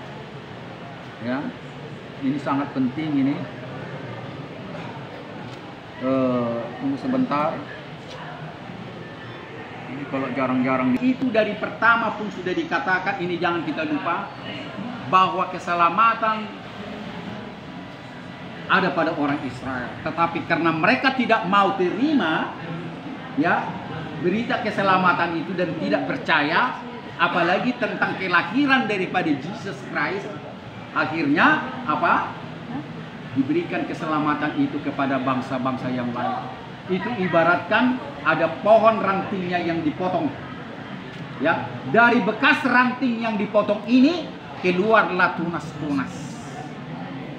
Ya, ini sangat penting ini. Tunggu sebentar. Ini kalau jarang-jarang itu dari pertama pun sudah dikatakan, ini jangan kita lupa bahwa keselamatan ada pada orang Israel. Tetapi karena mereka tidak mau terima ya berita keselamatan itu dan tidak percaya apalagi tentang kelahiran daripada Jesus Christ, akhirnya apa? Diberikan keselamatan itu kepada bangsa-bangsa yang lain. Itu ibaratkan ada pohon rantingnya yang dipotong. Ya, dari bekas ranting yang dipotong ini keluarlah tunas-tunas.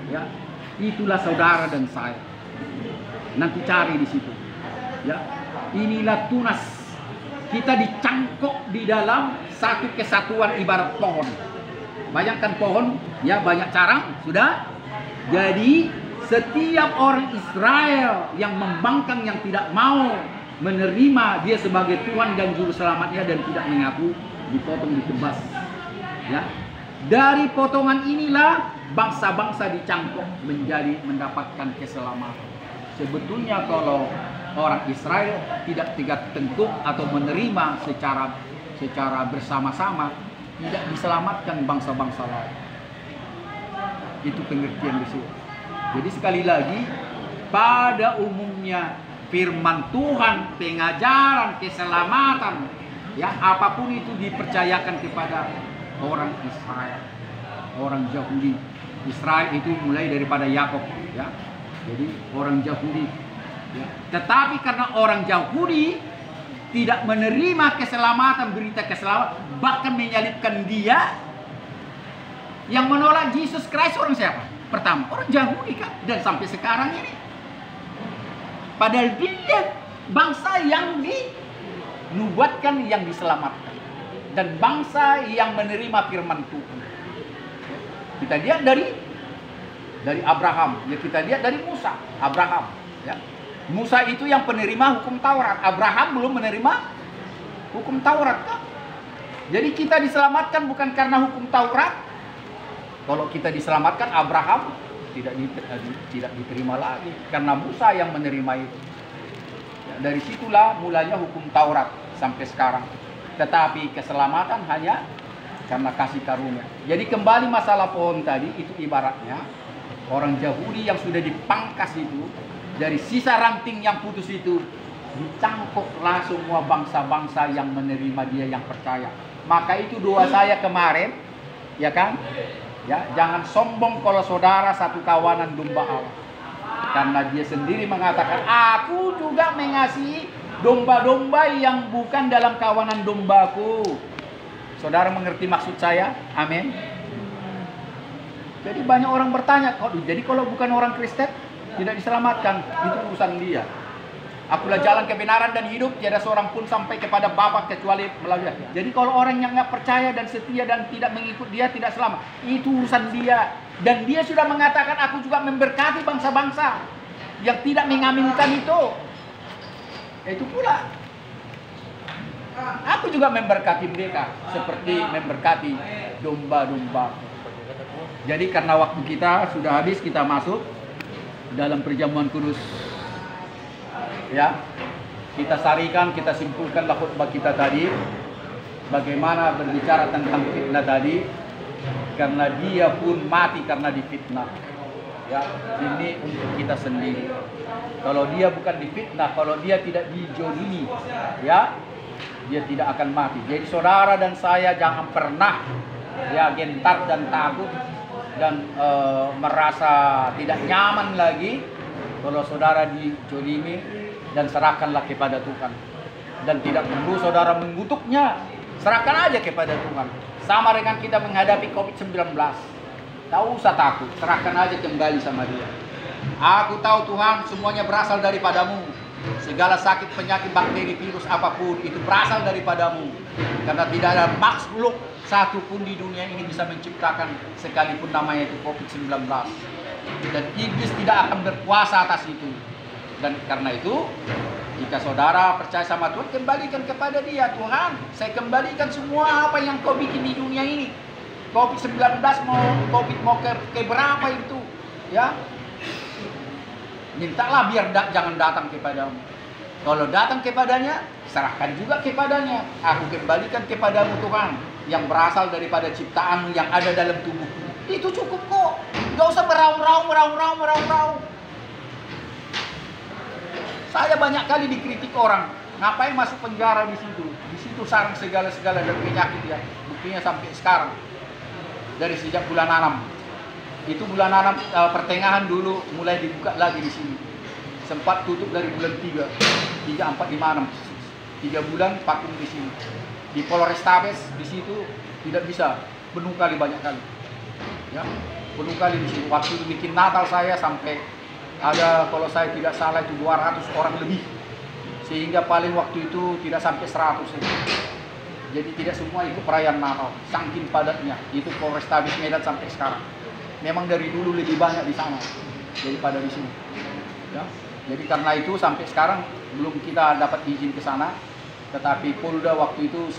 Ya, itulah saudara dan saya. Nanti cari di situ. Ya, inilah tunas. Kita dicangkok di dalam satu kesatuan ibarat pohon. Bayangkan pohon, ya banyak carang, sudah. Jadi setiap orang Israel yang membangkang, yang tidak mau menerima dia sebagai Tuhan dan Juru Selamatnya dan tidak mengaku, dipotong, ditebas. Ya. Dari potongan inilah bangsa-bangsa dicangkok menjadi mendapatkan keselamatan. Sebetulnya kalau orang Israel tidak tegak tengkuk atau menerima secara bersama-sama, tidak diselamatkan bangsa-bangsa lain. Itu pengertian di situ. Jadi sekali lagi, pada umumnya firman Tuhan, pengajaran keselamatan, ya apapun itu dipercayakan kepada orang Israel, orang Yahudi. Israel itu mulai daripada Yakub, ya. Jadi orang Yahudi. Ya. Tetapi karena orang Yahudi tidak menerima keselamatan, berita keselamatan, bahkan menyalibkan dia, yang menolak Yesus Kristus orang siapa? Pertama, orang Yahudi kan, dan sampai sekarang ini. Padahal dia bangsa yang dinubuatkan, yang diselamatkan, dan bangsa yang menerima firman Tuhan. Kita lihat dari Abraham, ya kita lihat dari Musa, Abraham, ya. Musa itu yang penerima hukum Taurat, Abraham belum menerima hukum Taurat kan? Jadi kita diselamatkan bukan karena hukum Taurat. Kalau kita diselamatkan, Abraham tidak diterima lagi karena Musa yang menerima itu. Ya, dari situlah mulanya hukum Taurat sampai sekarang. Tetapi keselamatan hanya karena kasih karunia. Jadi kembali masalah pohon tadi, itu ibaratnya orang Yahudi yang sudah dipangkas itu, dari sisa ranting yang putus itu, dicangkoklah semua bangsa-bangsa yang menerima dia, yang percaya. Maka itu doa saya kemarin, ya kan? Ya, jangan sombong kalau saudara satu kawanan domba Allah. Karena dia sendiri mengatakan, aku juga mengasihi domba-domba yang bukan dalam kawanan dombaku. Saudara mengerti maksud saya? Amin. Jadi banyak orang bertanya, jadi kalau bukan orang Kristen tidak diselamatkan, itu urusan dia. Akulah jalan kebenaran dan hidup, tiada seorang pun sampai kepada Bapa kecuali melalui dia. Jadi kalau orang yang nggak percaya dan setia dan tidak mengikut dia tidak selamat, itu urusan dia. Dan dia sudah mengatakan, aku juga memberkati bangsa-bangsa yang tidak mengaminkan itu. Itu pula, aku juga memberkati mereka seperti memberkati domba-domba. Jadi karena waktu kita sudah habis, kita masuk dalam perjamuan kudus. Ya, kita sarikan, kita simpulkanlah khutbah kita tadi. Bagaimana berbicara tentang fitnah tadi, karena dia pun mati karena difitnah. Ya, ini untuk kita sendiri. Kalau dia bukan difitnah, kalau dia tidak dijolimi, ya, dia tidak akan mati. Jadi saudara dan saya jangan pernah ya gentar dan takut dan merasa tidak nyaman lagi Kalau saudara dijolimi, dan serahkanlah kepada Tuhan. Dan tidak perlu saudara mengutuknya, serahkan aja kepada Tuhan. Sama dengan kita menghadapi COVID-19. Tak usah takut, serahkan aja kembali sama Dia. Aku tahu Tuhan, semuanya berasal daripadamu. Segala sakit, penyakit, bakteri, virus apapun itu berasal daripadamu. Karena tidak ada makhluk satu pun di dunia ini bisa menciptakan, sekalipun namanya itu COVID-19. Dan iblis tidak akan berkuasa atas itu. Dan karena itu, jika saudara percaya sama Tuhan, kembalikan kepada Dia. Tuhan, saya kembalikan semua apa yang kau bikin di dunia ini. COVID-19 mau ke berapa itu, ya? Mintalah biar jangan datang kepadamu. Kalau datang kepadanya, serahkan juga kepadanya. Aku kembalikan kepadamu Tuhan, yang berasal daripada ciptaanmu yang ada dalam tubuhku. Itu cukup kok. Gak usah meraung-raung. Saya banyak kali dikritik orang, ngapain masuk penjara di situ? Di situ sarang segala-segala dan penyakit ya. Buktinya sampai sekarang. Dari sejak bulan 6. Itu bulan 6 pertengahan dulu mulai dibuka lagi di sini. Sempat tutup dari bulan 3, 4, 5, 6. 3 bulan vakum di sini. Di Polrestabes di situ tidak bisa, penuh kali, banyak kali. Ya, penuh kali di sini. Waktu bikin Natal saya sampai ada, kalau saya tidak salah itu 200 orang lebih. Sehingga paling waktu itu tidak sampai 100 itu. Jadi tidak semua ikut perayaan Natal. Saking padatnya. Itu Polrestabes Medan sampai sekarang. Memang dari dulu lebih banyak di sana daripada di sini. Ya. Jadi karena itu sampai sekarang belum kita dapat izin ke sana. Tetapi Polda waktu itu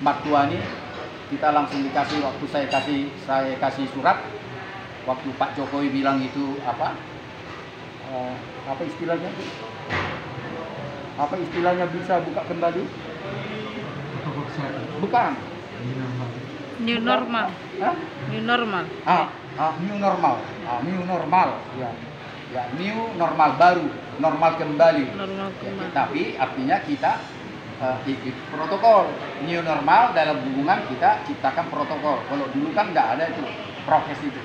Martuani, kita langsung dikasih, waktu saya kasih surat. Waktu Pak Jokowi bilang itu apa istilahnya? Apa istilahnya bisa buka kembali? Bukan. New normal. Hah? New normal. New normal. New normal. Ya, new normal baru, normal kembali. Normal kembali. Ya, tapi artinya kita ikut protokol. New normal dalam hubungan kita ciptakan protokol. Kalau dulu kan nggak ada itu prokes itu.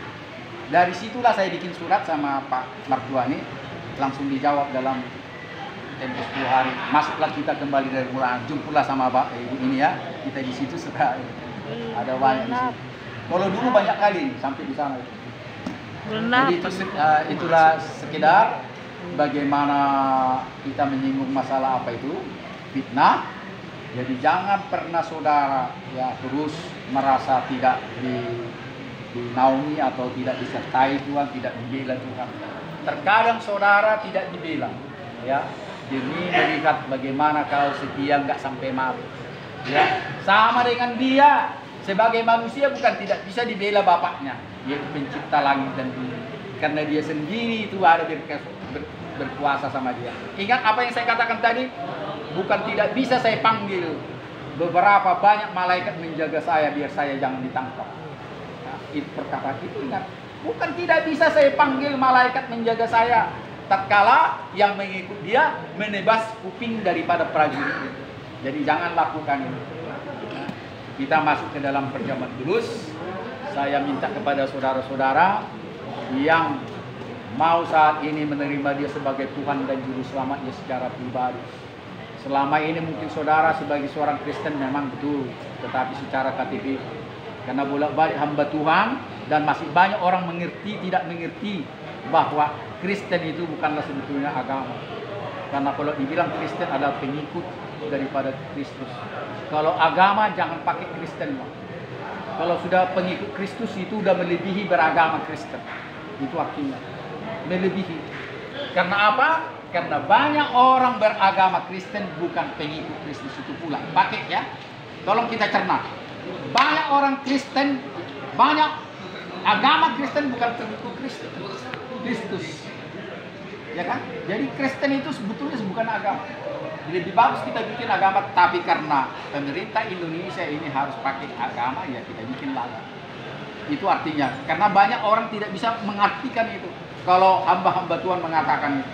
Dari situlah saya bikin surat sama Pak Martuani, langsung dijawab dalam tempo 10 hari. Masuklah kita kembali dari mulai, jumpulah sama Pak Ibu ini ya. Kita di situ sudah ada banyak. Kalau dulu banyak kali sampai di sana. Jadi itulah sekedar bagaimana kita menyinggung masalah apa itu fitnah. Jadi jangan pernah saudara ya terus merasa tidak dinaungi atau tidak disertai Tuhan, tidak dibela Tuhan. Terkadang saudara tidak dibela, ya, demi melihat bagaimana kau setia nggak sampai mati. Ya, sama dengan dia sebagai manusia bukan tidak bisa dibela bapaknya, yaitu pencipta langit dan bumi. Karena dia sendiri itu ada berkuasa sama dia. Ingat apa yang saya katakan tadi? Bukan tidak bisa saya panggil beberapa banyak malaikat menjaga saya biar saya jangan ditangkap. Itu perkataan itu ingat, bukan tidak bisa saya panggil malaikat menjaga saya tatkala yang mengikut dia menebas kuping daripada prajurit. Jadi jangan lakukan ini. Kita masuk ke dalam perjamuan kudus. Saya minta kepada saudara-saudara yang mau saat ini menerima dia sebagai Tuhan dan Juru Selamatnya secara pribadi. Selama ini mungkin saudara sebagai seorang Kristen memang betul, tetapi secara KTP. Karena bolak-balik hamba Tuhan dan masih banyak orang tidak mengerti bahwa Kristen itu bukanlah sebetulnya agama. Karena kalau dibilang Kristen adalah pengikut daripada Kristus. Kalau agama jangan pakai Kristen. Kalau sudah pengikut Kristus itu sudah melebihi beragama Kristen. Itu artinya melebihi. Karena apa? Karena banyak orang beragama Kristen bukan pengikut Kristus itu pula. Pakai ya. Tolong kita cerna. Banyak orang Kristen, banyak agama Kristen bukan pengikut Kristus. Ya kan? Jadi Kristen itu sebetulnya bukan agama. Lebih bagus kita bikin agama, tapi karena pemerintah Indonesia ini harus pakai agama, ya kita bikin lagi. Itu artinya, karena banyak orang tidak bisa mengartikan itu. Kalau hamba-hamba Tuhan mengatakan itu.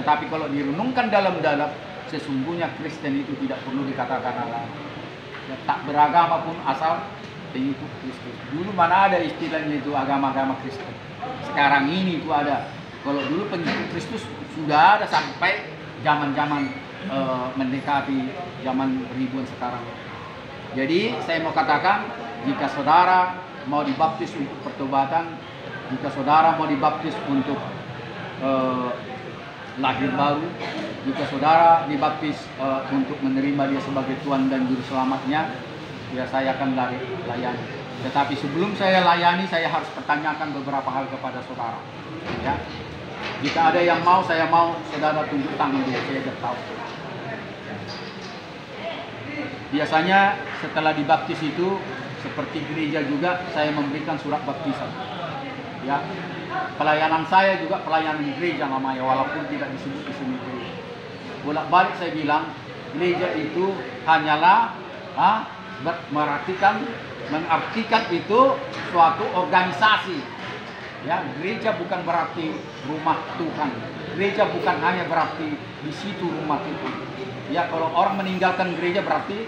Tetapi kalau direnungkan dalam-dalam, sesungguhnya Kristen itu tidak perlu dikatakan agama. Ya, tak beragama pun asal pengikut Kristus. Dulu mana ada istilahnya itu agama-agama Kristen. Sekarang ini itu ada. Kalau dulu pengikut Kristus sudah ada sampai zaman-zaman mendekati zaman ribuan sekarang. Jadi saya mau katakan, jika saudara mau dibaptis untuk pertobatan, jika saudara mau dibaptis untuk lahir baru, jika saudara dibaptis untuk menerima dia sebagai Tuhan dan Juru Selamatnya, ya saya akan layani. Tetapi sebelum saya layani, saya harus pertanyakan beberapa hal kepada saudara. Ya. Jika ada yang mau, saya mau saudara tunjuk tangan dulu, saya biar tahu. Biasanya setelah dibaptis itu, seperti gereja juga, saya memberikan surat baptisan. Ya, pelayanan saya juga pelayanan gereja namanya, walaupun tidak disebut di sini gereja. Bolak-balik saya bilang, gereja itu hanyalah mengartikan itu suatu organisasi. Ya, gereja bukan berarti rumah Tuhan. Gereja bukan hanya berarti di situ rumah Tuhan. Ya, kalau orang meninggalkan gereja berarti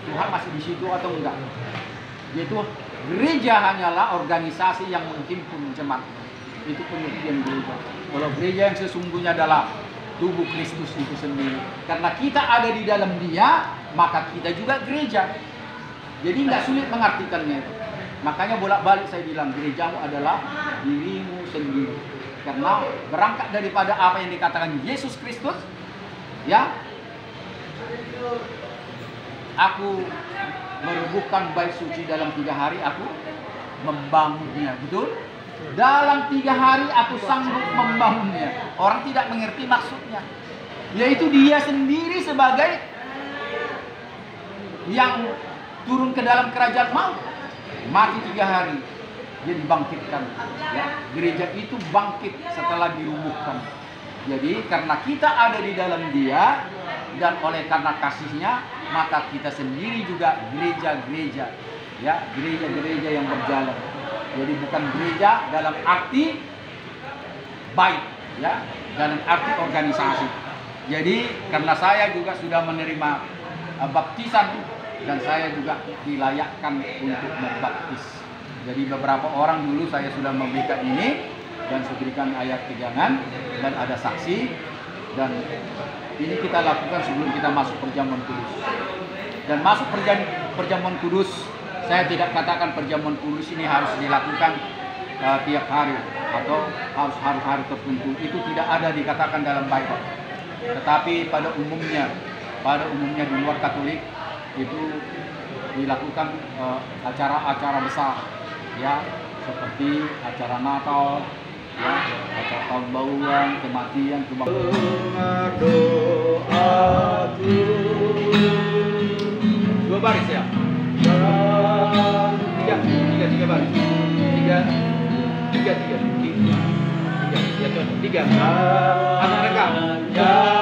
Tuhan masih di situ atau enggak? Yaitu gereja hanyalah organisasi yang menghimpun jemaat. Itu pengertian gereja. Kalau gereja yang sesungguhnya adalah tubuh Kristus itu sendiri. Karena kita ada di dalam Dia, maka kita juga gereja. Jadi nggak sulit mengartikannya itu. Makanya bolak-balik saya bilang, gerejamu adalah dirimu sendiri. Karena berangkat daripada apa yang dikatakan Yesus Kristus, ya, aku merubuhkan bait suci dalam 3 hari, aku membangunnya. Betul? Dalam 3 hari aku sanggup membangunnya. Orang tidak mengerti maksudnya. Yaitu dia sendiri sebagai yang turun ke dalam kerajaan maut. Mati 3 hari, dia dibangkitkan. Ya, gereja itu bangkit setelah dirubuhkan. Jadi karena kita ada di dalam Dia dan oleh karena kasih-Nya, maka kita sendiri juga gereja-gereja. Ya, gereja-gereja yang berjalan. Jadi bukan gereja dalam arti baik, ya, dalam arti organisasi. Jadi karena saya juga sudah menerima baptisan dan saya juga dilayakkan untuk membaptis. Jadi beberapa orang dulu saya sudah memberikan ini dan saya berikan ayat pegangan dan ada saksi, dan ini kita lakukan sebelum kita masuk perjamuan kudus. Dan masuk perjamuan kudus, saya tidak katakan perjamuan kudus ini harus dilakukan tiap hari atau harus hari-hari tertentu. Itu tidak ada dikatakan dalam Bible. Tetapi pada umumnya di luar Katolik itu dilakukan acara-acara besar, ya, seperti acara Natal, ya, acara tahun baruan, kematian, dua baris ya, tiga baris, tiga, anak rekam, renggang.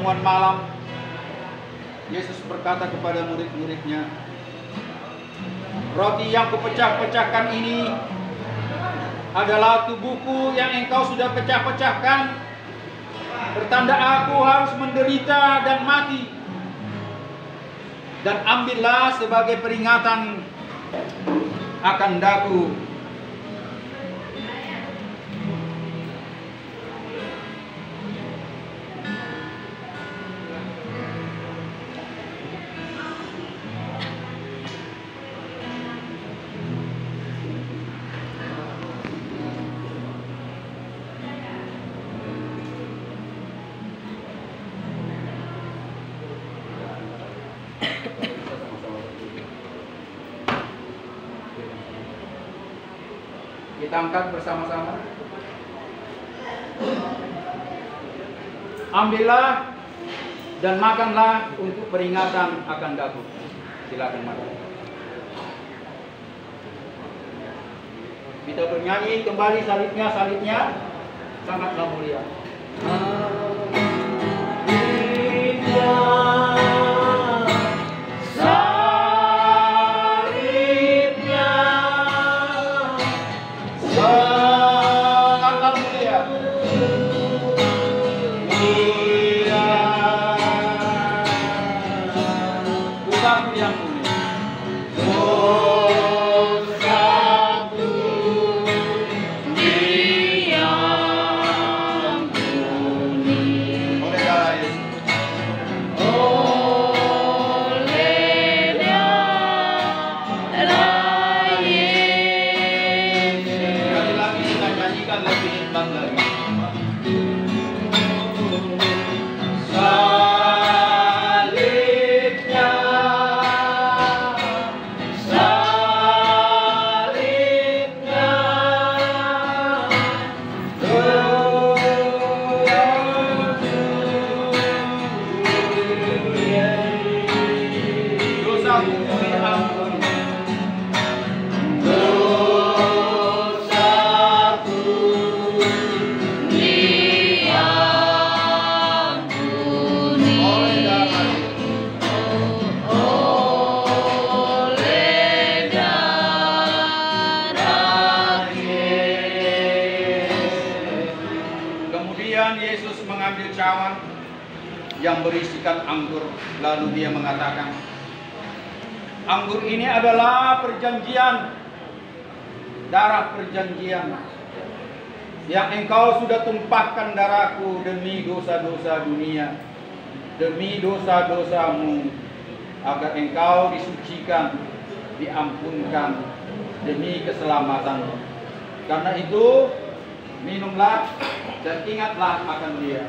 perjamuan malam, Yesus berkata kepada murid-muridnya, roti yang kupecah-pecahkan ini adalah tubuhku yang engkau sudah pecah-pecahkan. Bertanda aku harus menderita dan mati. Dan ambillah sebagai peringatan akan daku. Kita angkat bersama-sama. Ambillah dan makanlah untuk peringatan akan daku. Silakan makan. Kita bernyanyi kembali salibnya sangatlah mulia. Yang berisikan anggur, lalu dia mengatakan, anggur ini adalah perjanjian, darah perjanjian yang engkau sudah tumpahkan darahku demi dosa-dosa dunia, demi dosa-dosamu, agar engkau disucikan, diampunkan demi keselamatanmu. Karena itu minumlah dan ingatlah akan dia.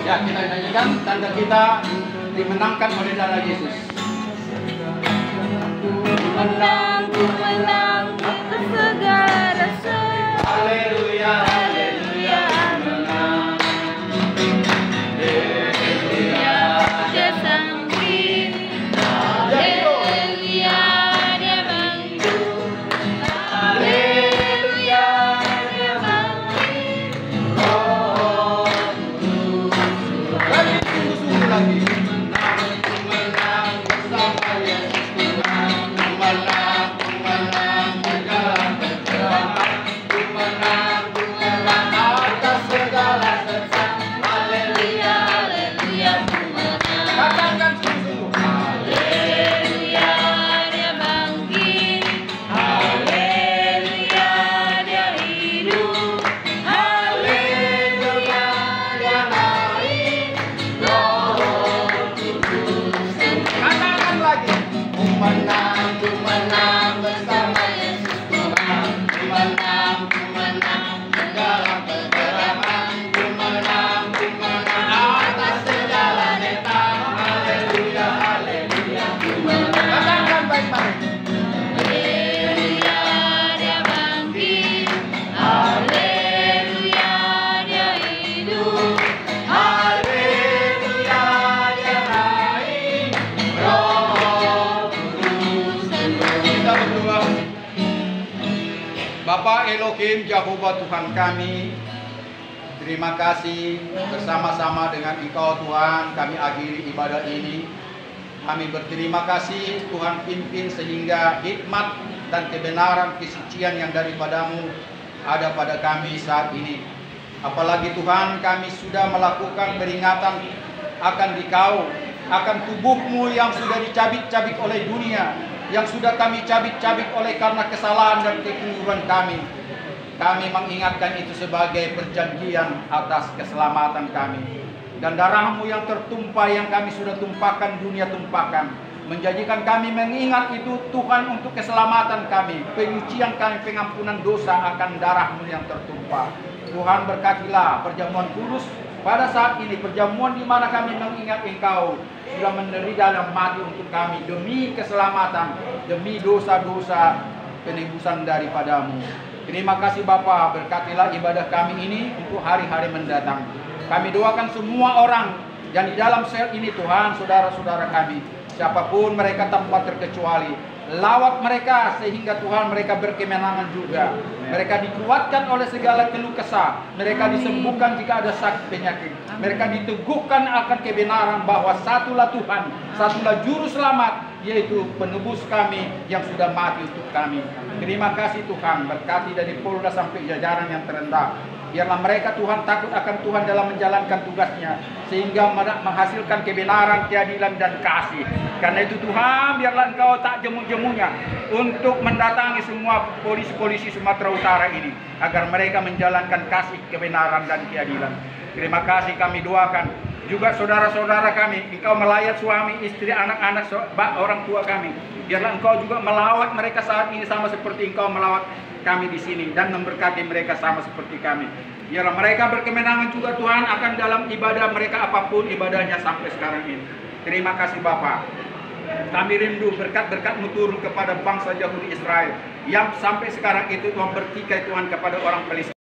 Ya, kita nyanyikan tanda kita dimenangkan oleh darah Yesus. Menang, ku menang atas segala rasa. Haleluya, haleluya, menang. Haleluya, Dia sang Haleluya, dia bangkit. Bapa Elohim Jehovah Tuhan kami, terima kasih bersama-sama dengan Engkau Tuhan kami akhiri ibadah ini. Kami berterima kasih Tuhan pimpin sehingga hikmat dan kebenaran kesucian yang daripadamu ada pada kami saat ini. Apalagi Tuhan kami sudah melakukan peringatan akan Dikau, akan tubuhmu yang sudah dicabik-cabik oleh dunia, yang sudah kami cabik-cabik oleh karena kesalahan dan kekeliruan kami. Kami mengingatkan itu sebagai perjanjian atas keselamatan kami. Dan darahmu yang tertumpah yang kami sudah tumpahkan, dunia tumpahkan, menjanjikan kami mengingat itu Tuhan untuk keselamatan kami, penyucian kami, pengampunan dosa akan darahmu yang tertumpah. Tuhan berkatilah perjamuan kudus pada saat ini, perjamuan di mana kami mengingat Engkau sudah menderita dan mati untuk kami demi keselamatan, demi dosa-dosa penebusan daripadamu. Terima kasih Bapa, berkatilah ibadah kami ini untuk hari-hari mendatang. Kami doakan semua orang yang di dalam sel ini Tuhan, saudara-saudara kami, siapapun mereka tanpa terkecuali, lawat mereka sehingga Tuhan mereka berkemenangan juga. Mereka dikuatkan oleh segala keluh kesah, mereka disembuhkan jika ada sakit penyakit, mereka diteguhkan akan kebenaran bahwa satulah Tuhan, satulah juru selamat, yaitu penebus kami yang sudah mati untuk kami. Terima kasih Tuhan, berkati dari Polda sampai jajaran yang terendah. Biarlah mereka Tuhan takut akan Tuhan dalam menjalankan tugasnya, sehingga menghasilkan kebenaran, keadilan dan kasih. Karena itu Tuhan, biarlah Engkau tak jemu-jemunya untuk mendatangi semua polisi-polisi Sumatera Utara ini, agar mereka menjalankan kasih, kebenaran dan keadilan. Terima kasih kami doakan juga saudara-saudara kami, Engkau melayat suami, istri, anak-anak, orang tua kami. Biarlah Engkau juga melawat mereka saat ini sama seperti Engkau melawat kami di sini dan memberkati mereka sama seperti kami. Biarlah mereka berkemenangan juga Tuhan akan dalam ibadah mereka apapun ibadahnya sampai sekarang ini. Terima kasih Bapa. Kami rindu berkat-berkat-Mu turun kepada bangsa Yahudi Israel yang sampai sekarang itu Tuhan bertikai Tuhan kepada orang Palestina.